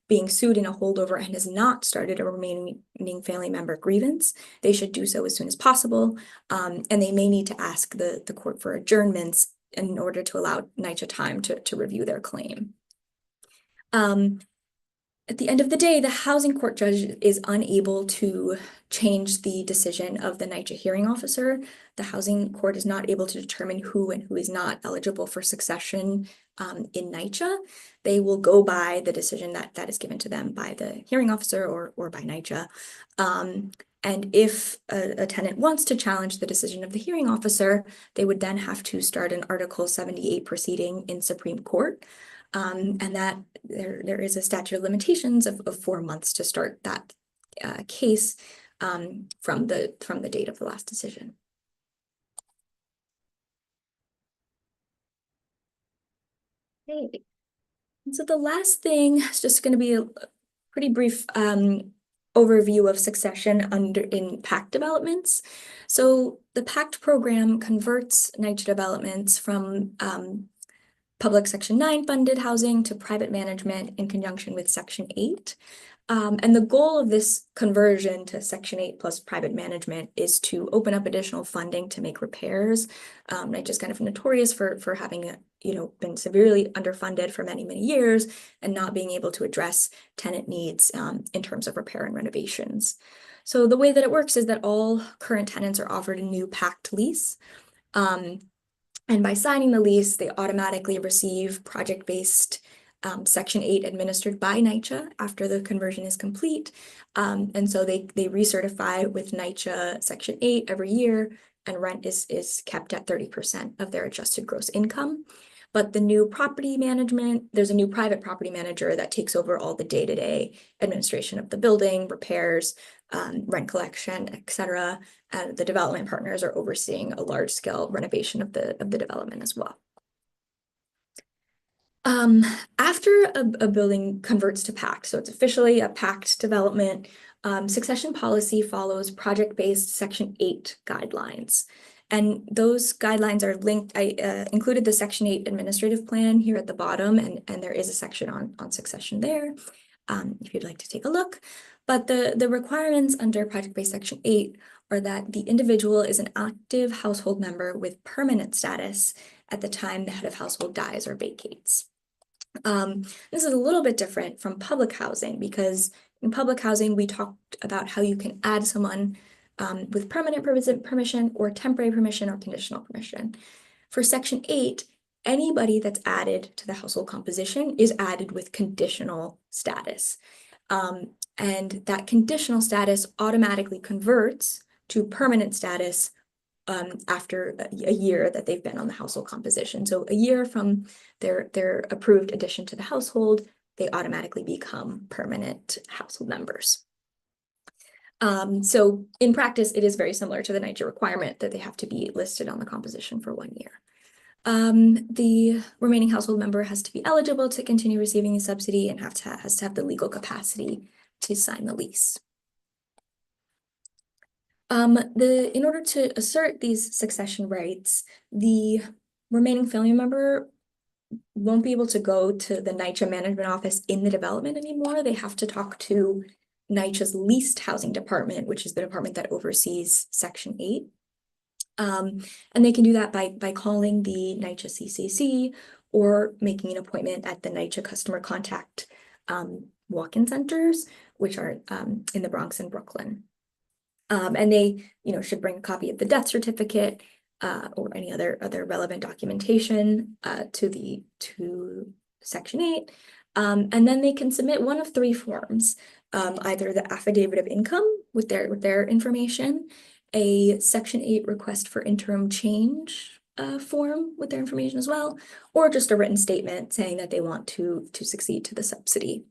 being sued in a holdover and has not started a remaining family member grievance, they should do so as soon as possible. And they may need to ask the court for adjournments in order to allow NYCHA time to review their claim. At the end of the day, the housing court judge is unable to change the decision of the NYCHA hearing officer. The housing court is not able to determine who and who is not eligible for succession in NYCHA. They will go by the decision that is given to them by the hearing officer or by NYCHA. And if a tenant wants to challenge the decision of the hearing officer, they would then have to start an Article 78 proceeding in Supreme Court. And that there is a statute of limitations of 4 months to start that case from the date of the last decision. Okay. And so the last thing is just going to be a pretty brief overview of succession in PACT developments. So the PACT program converts NYCHA developments from public Section 9 funded housing to private management in conjunction with Section 8. And the goal of this conversion to Section 8 plus private management is to open up additional funding to make repairs. NYCHA kind of notorious for having been severely underfunded for many, many years and not being able to address tenant needs in terms of repair and renovations. So the way that it works is that all current tenants are offered a new PACT lease. And by signing the lease, they automatically receive project-based Section 8 administered by NYCHA after the conversion is complete. And so they recertify with NYCHA Section 8 every year, and rent is kept at 30% of their adjusted gross income. But the new property management, there's a new private property manager that takes over all the day-to-day administration of the building, repairs, rent collection, etc. And the development partners are overseeing a large-scale renovation of the development as well. After a building converts to PACT, so it's officially a PACT development, succession policy follows project-based Section 8 guidelines. And those guidelines are linked. I included the Section 8 administrative plan here at the bottom, and there is a section on succession there, if you'd like to take a look. But the requirements under project-based Section 8 are that the individual is an active household member with permanent status at the time the head of household dies or vacates. This is a little bit different from public housing because in public housing, we talked about how you can add someone with permanent permission or temporary permission or conditional permission. For Section 8, Anybody that's added to the household composition is added with conditional status. And that conditional status automatically converts to permanent status after a year that they've been on the household composition. So a year from their approved addition to the household, they automatically become permanent household members. So in practice, it is very similar to the NYCHA requirement that they have to be listed on the composition for 1 year. The remaining household member has to be eligible to continue receiving the subsidy and has to have the legal capacity to sign the lease. In order to assert these succession rights, the remaining family member won't be able to go to the NYCHA management office in the development anymore. They have to talk to NYCHA's leased housing department, which is the department that oversees Section 8. And they can do that by calling the NYCHA CCC or making an appointment at the NYCHA customer contact walk-in centers, which are in the Bronx and Brooklyn. And they, should bring a copy of the death certificate or any other relevant documentation to Section 8. And then they can submit one of 3 forms, either the affidavit of income with their information, a Section 8 request for interim change form with their information as well, or just a written statement saying that they want to succeed to the subsidy.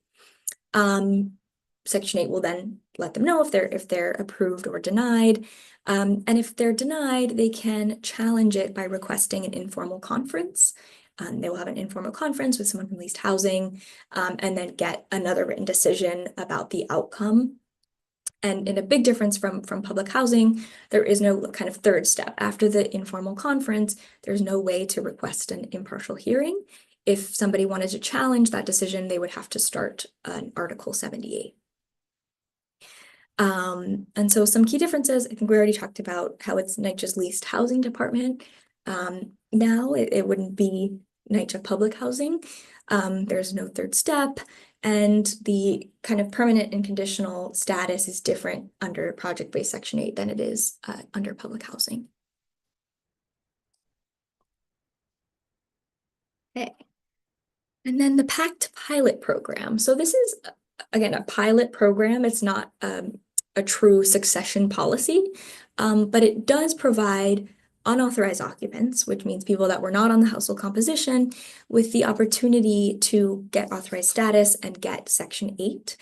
Section 8 will then let them know if they're approved or denied. And if they're denied, they can challenge it by requesting an informal conference. They will have an informal conference with someone from leased housing, and then get another written decision about the outcome. And a big difference from public housing, there is no kind of third step. After the informal conference, there's no way to request an impartial hearing. If somebody wanted to challenge that decision, they would have to start an Article 78. And so some key differences, I think we already talked about how it's NYCHA's leased housing department. Now it wouldn't be NYCHA public housing. There's no third step, and the kind of permanent and conditional status is different under project-based Section 8 than it is under public housing. Okay. And then the PACT pilot program. So this is, again, a pilot program. It's not a true succession policy, but it does provide unauthorized occupants, which means people that were not on the household composition, with the opportunity to get authorized status and get Section 8.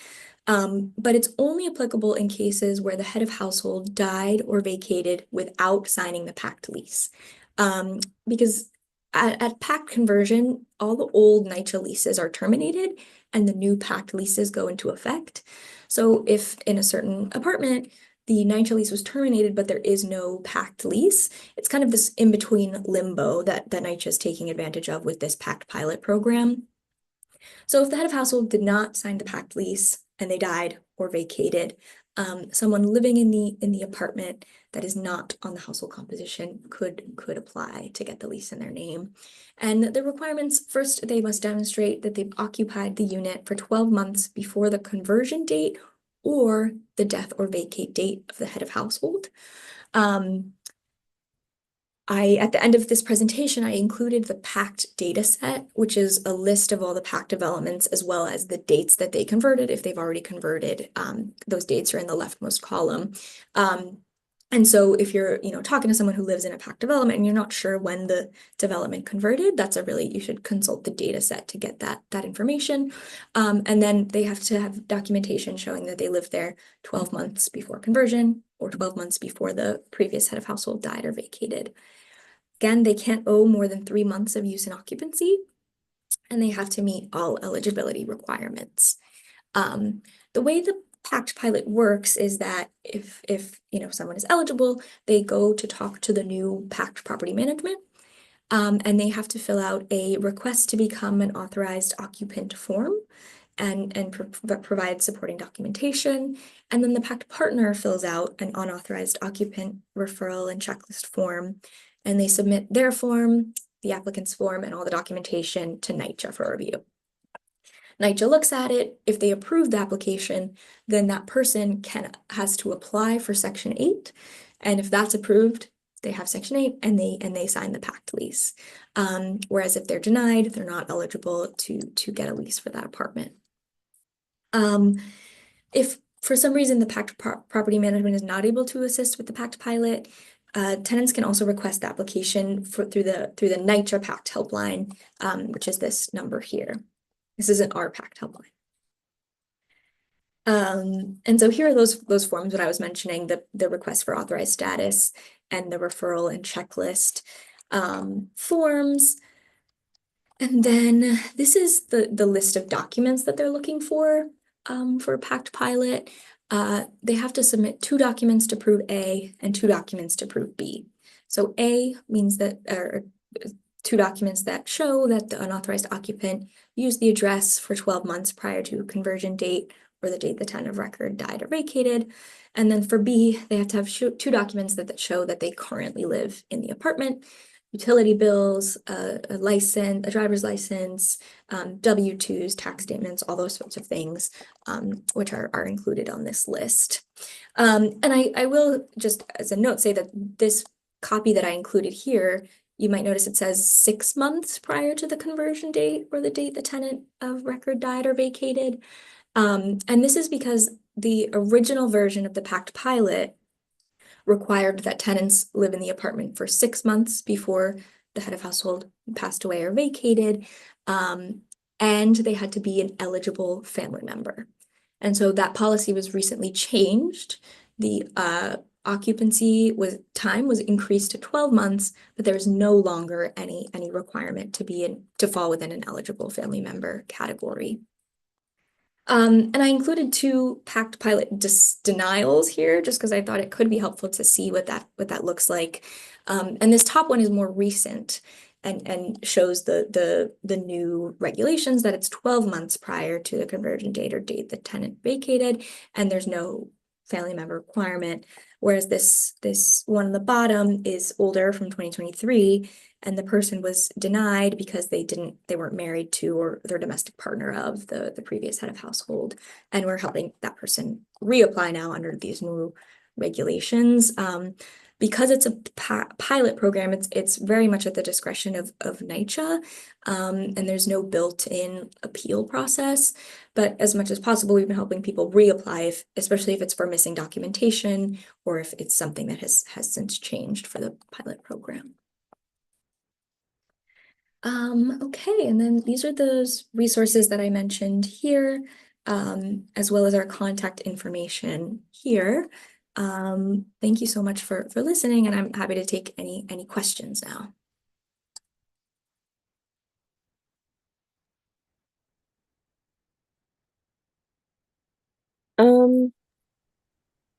But it's only applicable in cases where the head of household died or vacated without signing the PACT lease. Because at PACT conversion, all the old NYCHA leases are terminated and the new PACT leases go into effect. So if in a certain apartment, the NYCHA lease was terminated, but there is no PACT lease, it's kind of this in-between limbo that NYCHA is taking advantage of with this PACT pilot program. So if the head of household did not sign the PACT lease and they died or vacated, someone living in the apartment that is not on the household composition could apply to get the lease in their name. And the requirements, first, they must demonstrate that they've occupied the unit for 12 months before the conversion date or the death or vacate date of the head of household. At the end of this presentation, I included the PACT data set, which is a list of all the PACT developments as well as the dates that they converted, if they've already converted. Those dates are in the leftmost column. And so if you're, talking to someone who lives in a PACT development and you're not sure when the development converted, you should consult the data set to get that information. And then they have to have documentation showing that they lived there 12 months before conversion or 12 months before the previous head of household died or vacated. Again, they can't owe more than 3 months of use and occupancy, and they have to meet all eligibility requirements. The way the PACT pilot works is that if someone is eligible, they go to talk to the new PACT property management, and they have to fill out a request to become an authorized occupant form and provide supporting documentation. And then the PACT partner fills out an unauthorized occupant referral and checklist form, and they submit their form, the applicant's form, and all the documentation to NYCHA for review. NYCHA looks at it. If they approve the application, then that person has to apply for Section 8. And if that's approved, they have Section 8 and they sign the pact lease. Whereas if they're denied, they're not eligible to get a lease for that apartment. If for some reason the pact property management is not able to assist with the pact pilot, tenants can also request the application through the NYCHA pact helpline, which is this number here. This isn't our pact helpline. And so here are those forms that I was mentioning, the request for authorized status and the referral and checklist forms. And then this is the list of documents that they're looking for a pact pilot. They have to submit 2 documents to prove A and 2 documents to prove B. So A means that, or 2 documents that show that the unauthorized occupant used the address for 12 months prior to conversion date or the date the tenant of record died or vacated. And then for B, they have to have 2 documents that show that they currently live in the apartment. Utility bills, a license, a driver's license, W-2s, tax statements, all those sorts of things, which are included on this list. And I will just as a note say that this copy that I included here, you might notice it says 6 months prior to the conversion date or the date the tenant of record died or vacated. And this is because the original version of the pact pilot required that tenants live in the apartment for 6 months before the head of household passed away or vacated, and they had to be an eligible family member. And so that policy was recently changed. The occupancy time was increased to 12 months, but there's no longer any requirement to fall within an eligible family member category. And I included 2 pact pilot denials here just because I thought it could be helpful to see what that looks like. And this top one is more recent and shows the new regulations that it's 12 months prior to the conversion date or date the tenant vacated, and there's no family member requirement. Whereas this one on the bottom is older, from 2023, and the person was denied because they weren't married to or their domestic partner of the previous head of household. And we're helping that person reapply now under these new regulations. Because it's a pilot program, it's very much at the discretion of NYCHA, and there's no built-in appeal process. But as much as possible, we've been helping people reapply, especially if it's for missing documentation or if it's something that has since changed for the pilot program. Okay, and then these are those resources that I mentioned here, as well as our contact information here. Thank you so much for listening, and I'm happy to take any questions now.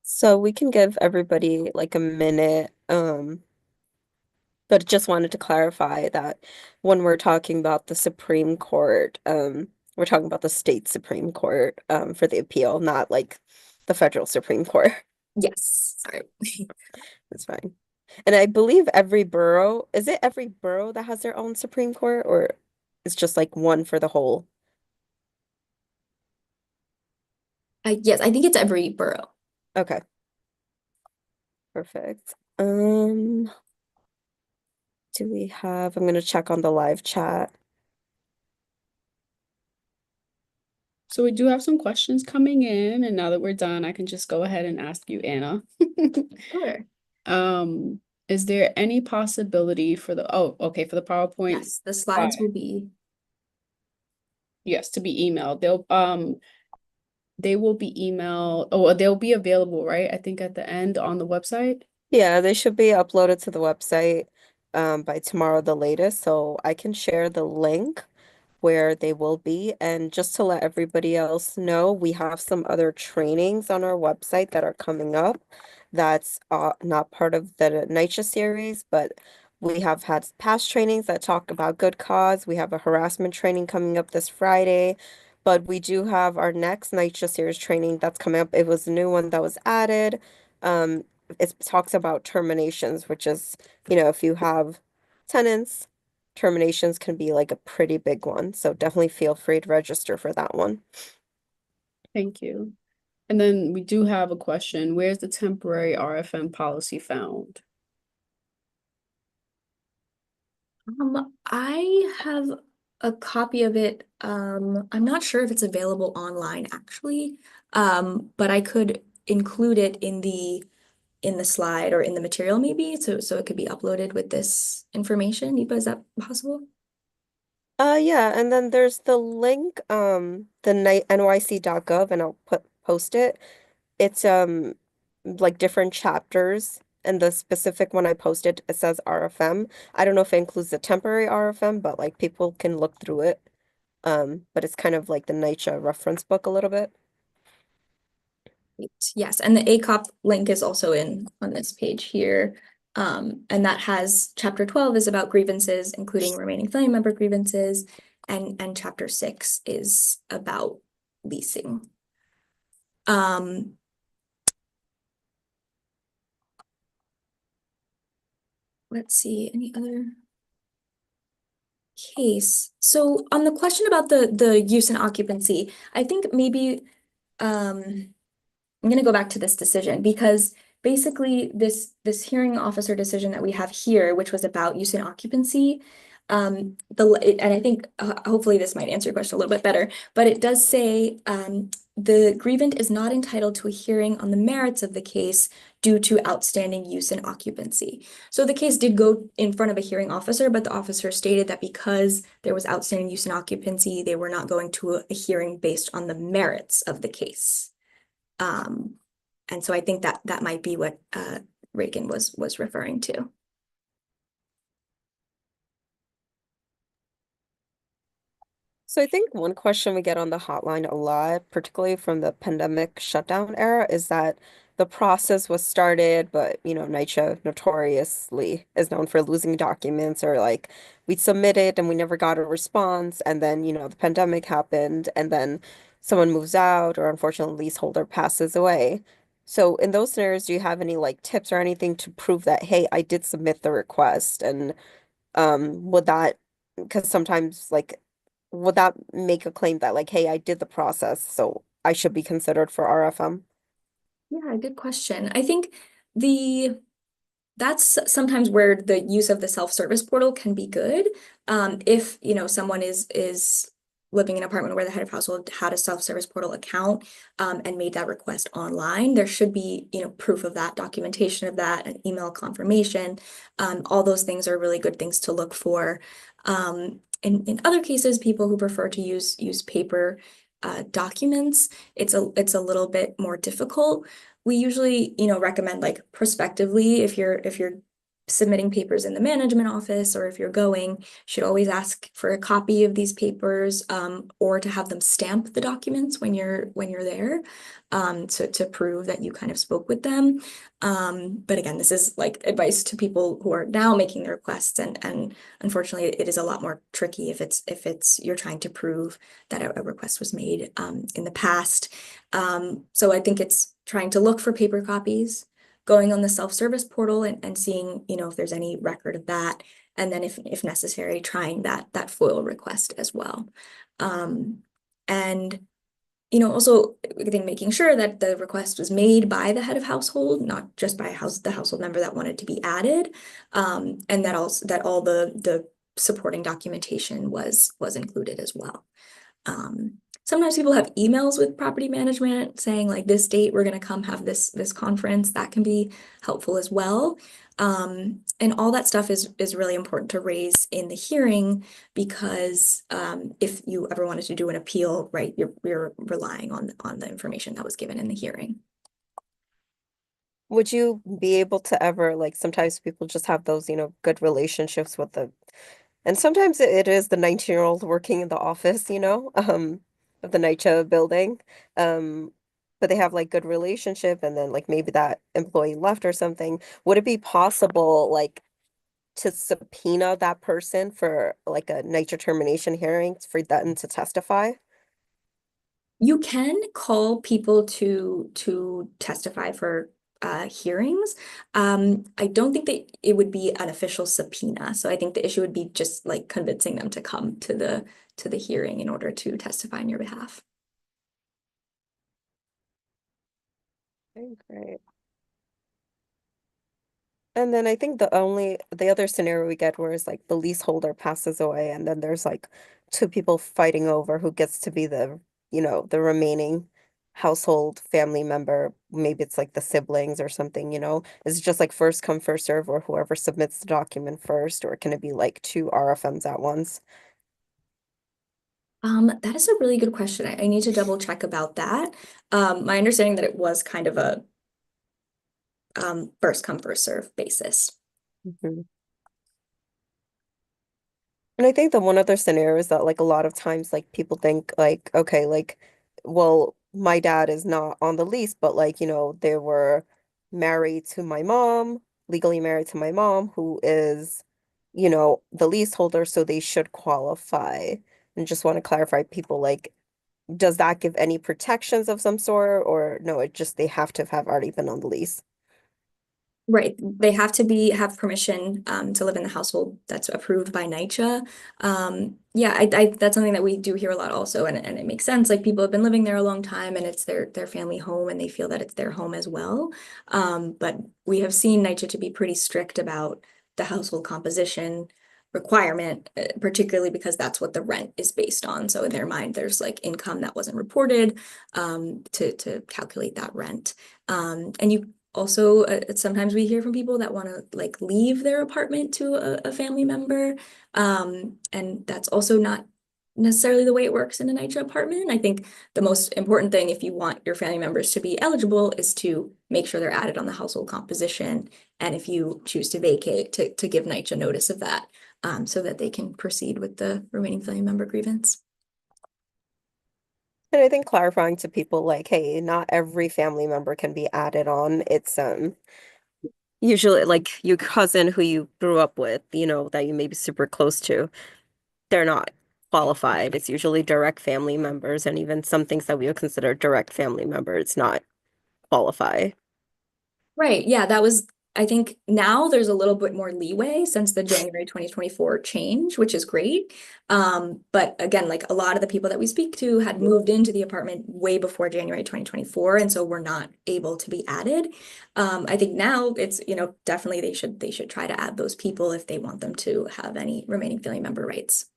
So we can give everybody like a minute, but just wanted to clarify that when we're talking about the Supreme Court, we're talking about the state Supreme Court, for the appeal, not like the federal Supreme Court. Yes, sorry. That's fine. And I believe every borough, is it every borough that has their own Supreme Court, or it's just like one for the whole? Yes, I think it's every borough. Okay. Perfect. Do we have, I'm gonna check on the live chat. So we do have some questions coming in, and now that we're done, I can just go ahead and ask you, Anna. Sure. Is there any possibility for the, for the PowerPoint? Yes, the slides will be. Yes, to be emailed. They will be emailed, they'll be available, right? I think at the end on the website. Yeah, they should be uploaded to the website by tomorrow the latest, so I can share the link where they will be. And just to let everybody else know, we have some other trainings on our website that are coming up. That's not part of the NYCHA series, but we have had past trainings that talk about good cause. We have a harassment training coming up this Friday, but we do have our next NYCHA series training that's coming up. It was a new one that was added. It talks about terminations, which is, if you have tenants, terminations can be like a pretty big one. So definitely feel free to register for that one. Thank you. And then we do have a question. Where's the temporary RFM policy found? I have a copy of it. I'm not sure if it's available online actually. But I could include it in the slide or in the material maybe, so it could be uploaded with this information. Nipa, is that possible? Yeah, and then there's the link, the night nyc.gov, and I'll post it. It's like different chapters, and the specific one I posted, it says RFM. I don't know if it includes the temporary RFM, but like people can look through it. But it's kind of like the NYCHA reference book a little bit. Yes, and the ACOP link is also in on this page here. And that has chapter 12 is about grievances, including remaining family member grievances, and chapter 6 is about leasing. Um, let's see, any other case? So on the question about the use and occupancy, I think maybe I'm going to go back to this decision because basically this hearing officer decision that we have here, which was about use and occupancy, and I think hopefully this might answer your question a little bit better, but it does say the grievant is not entitled to a hearing on the merits of the case due to outstanding use and occupancy. So the case did go in front of a hearing officer, but the officer stated that because there was outstanding use and occupancy, they were not going to a hearing based on the merits of the case. Um, and so I think that that might be what Reagan was referring to. So I think one question we get on the hotline a lot, particularly from the pandemic shutdown era, is that the process was started, but NYCHA notoriously is known for losing documents or like we submitted and we never got a response, and then the pandemic happened, and then someone moves out or unfortunately leaseholder passes away. So in those scenarios, do you have any like tips or anything to prove that, hey, I did submit the request? And would that, because sometimes like would that make a claim that like, hey, I did the process, so I should be considered for RFM? Yeah, good question. I think the that's sometimes where the use of the self-service portal can be good. If someone is living in an apartment where the head of household had a self-service portal account and made that request online, there should be proof of that, documentation of that, an email confirmation. All those things are really good things to look for. In other cases, people who prefer to use paper documents, it's a little bit more difficult. We usually, recommend like prospectively if you're submitting papers in the management office or if you're going, should always ask for a copy of these papers or to have them stamp the documents when you're there to prove that you kind of spoke with them. But again, this is like advice to people who are now making the requests and unfortunately it is a lot more tricky if it's you're trying to prove that a request was made in the past. So I think it's trying to look for paper copies, going on the self-service portal and seeing, if there's any record of that. And then if necessary, trying that FOIL request as well. And also I think making sure that the request was made by the head of household, not just by the household member that wanted to be added. And that all the supporting documentation was included as well. Sometimes people have emails with property management saying like this date we're going to come have this conference. That can be helpful as well. And all that stuff is really important to raise in the hearing because if you ever wanted to do an appeal, right, you're relying on the information that was given in the hearing. Would you be able to ever like sometimes people just have those, good relationships with the and sometimes it is the 19-year-old working in the office, of the NYCHA building. Um, but they have like good relationship and then like maybe that employee left or something. Would it be possible like to subpoena that person for like a NYCHA termination hearing for them to testify? You can call people to testify for hearings. I don't think that it would be an official subpoena. So I think the issue would be just like convincing them to come to the hearing in order to testify on your behalf. Okay, great. And then I think the other scenario we get where is like the leaseholder passes away and then there's like two people fighting over who gets to be the remaining household family member. Maybe it's like the siblings or something, you know? Is it just like first come, first serve, or whoever submits the document first, or can it be like two RFMs at once? That is a really good question. I need to double check about that. My understanding that it was kind of a first come, first serve basis. Mhm. And I think the one other scenario is that like a lot of times like people think like, okay, like, well, my dad is not on the lease, but like, they were married to my mom, legally married to my mom, who is, the leaseholder, so they should qualify. And just want to clarify people like, does that give any protections of some sort, or no, it just they have to have already been on the lease? Right. They have to have permission to live in the household that's approved by NYCHA. Yeah, that's something that we do hear a lot also, and it makes sense. Like people have been living there a long time and it's their family home and they feel that it's their home as well. But we have seen NYCHA to be pretty strict about the household composition requirement, particularly because that's what the rent is based on. So in their mind, there's like income that wasn't reported to calculate that rent. And you also, sometimes we hear from people that want to like leave their apartment to a family member. And that's also not necessarily the way it works in a NYCHA apartment. I think the most important thing if you want your family members to be eligible is to make sure they're added on the household composition. And if you choose to vacate, to give NYCHA notice of that, so that they can proceed with the remaining family member grievance. And I think clarifying to people like, hey, not every family member can be added on. It's usually like your cousin who you grew up with, that you may be super close to, they're not qualified. It's usually direct family members, and even some things that we would consider direct family members not qualify. Right. Yeah, I think now there's a little bit more leeway since the January 2024 change, which is great. But again, like a lot of the people that we speak to had moved into the apartment way before January 2024, and so were not able to be added. I think now it's, definitely they should try to add those people if they want them to have any remaining family member rights.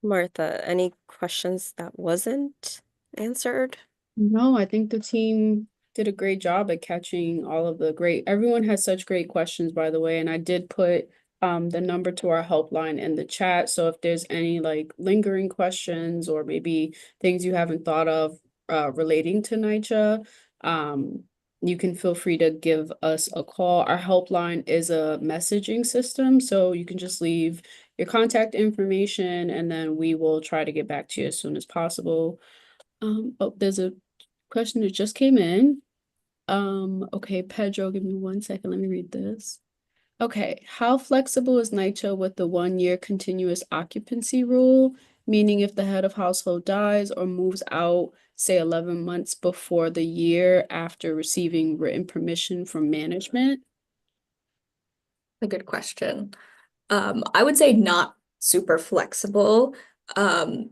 Martha, any questions that wasn't answered? No, I think the team did a great job at catching all of the everyone has such great questions, by the way, and I did put the number to our helpline in the chat. So if there's any like lingering questions or maybe things you haven't thought of relating to NYCHA, you can feel free to give us a call. Our helpline is a messaging system, so you can just leave your contact information and then we will try to get back to you as soon as possible. Oh, there's a question that just came in. Okay, Pedro, give me 1 second. Let me read this. Okay, how flexible is NYCHA with the 1 year continuous occupancy rule? Meaning if the head of household dies or moves out, say 11 months before the year after receiving written permission from management? A good question. I would say not super flexible. Um,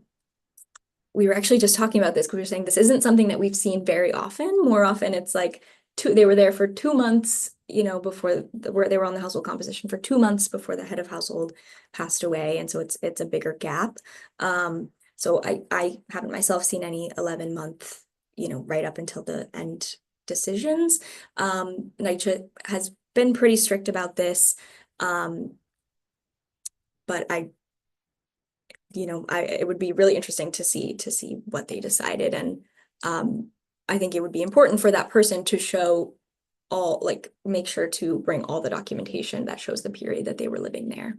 we were actually just talking about this because we were saying this isn't something that we've seen very often. More often, it's like they were there for 2 months, before where they were on the household composition for 2 months before the head of household passed away, and so it's a bigger gap. So I haven't myself seen any 11-month, right up until the end decisions. NYCHA has been pretty strict about this, but it would be really interesting to see what they decided. And I think it would be important for that person to show like make sure to bring all the documentation that shows the period that they were living there.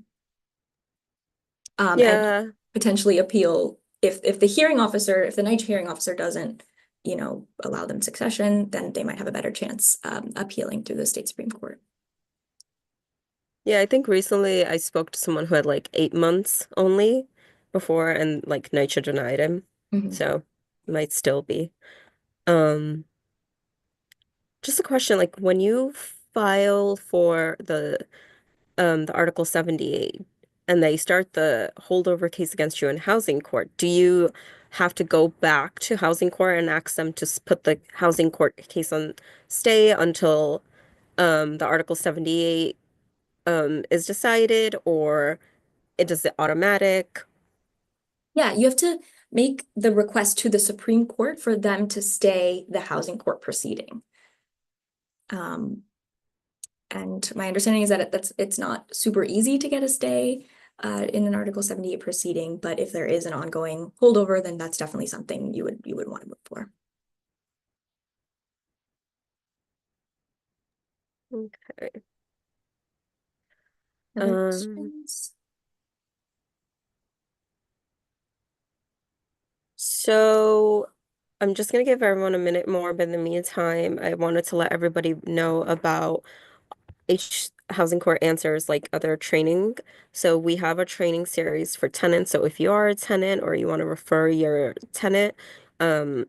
And Yeah. potentially appeal if the hearing officer, if the NYCHA hearing officer doesn't, allow them succession, then they might have a better chance appealing through the state Supreme Court. Yeah, I think recently I spoke to someone who had like 8 months only before, and like NYCHA denied him. Mhm. So might still be. Um, just a question, like when you file for the Article 78 and they start the holdover case against you in housing court, do you have to go back to housing court and ask them to put the housing court case on stay until the Article 78 is decided, or it does it automatic? Yeah, you have to make the request to the Supreme Court for them to stay the housing court proceeding. And my understanding is that it's not super easy to get a stay in an Article 78 proceeding, but if there is an ongoing holdover, then that's definitely something you would want to move for. Okay. Other Um, questions? so I'm just gonna give everyone a minute more, but in the meantime, I wanted to let everybody know about H Housing Court Answers, like other training. So we have a training series for tenants. So if you are a tenant or you want to refer your tenant, um,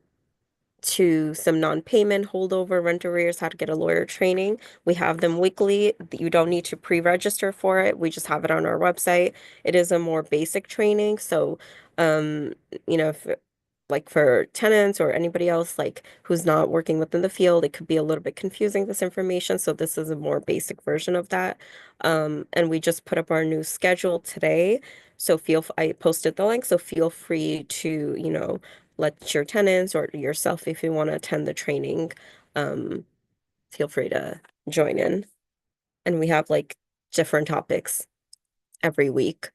to some non-payment, holdover, rent arrears, how to get a lawyer training. We have them weekly. You don't need to pre-register for it. We just have it on our website. It is a more basic training. So, um, if like for tenants or anybody else like who's not working within the field, it could be a little bit confusing, this information. So this is a more basic version of that. And we just put up our new schedule today. So I posted the link, so feel free to, let your tenants or yourself, if you want to attend the training, um, feel free to join in. And we have like different topics every week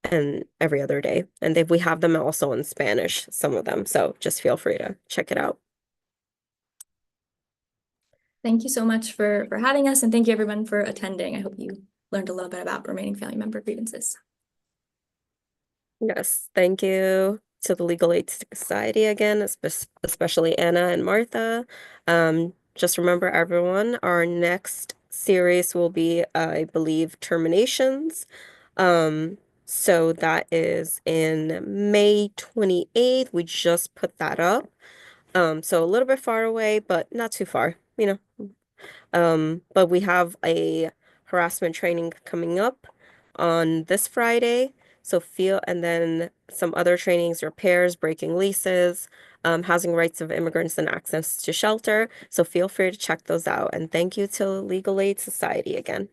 and every other day. And we have them also in Spanish, some of them. So just feel free to check it out. Thank you so much for having us, and thank you everyone for attending. I hope you learned a little bit about remaining family member grievances. Yes, thank you to the Legal Aid Society again, especially Anna and Martha. Just remember, everyone, our next series will be, I believe, terminations. Um, so that is in May 28th. We just put that up. So a little bit far away, but not too far, But we have a harassment training coming up on this Friday. And then some other trainings, repairs, breaking leases, housing rights of immigrants and access to shelter. So feel free to check those out. And thank you to Legal Aid Society again.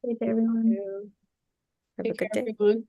Good day, everyone. Yeah. Have a Take care, good day. everyone.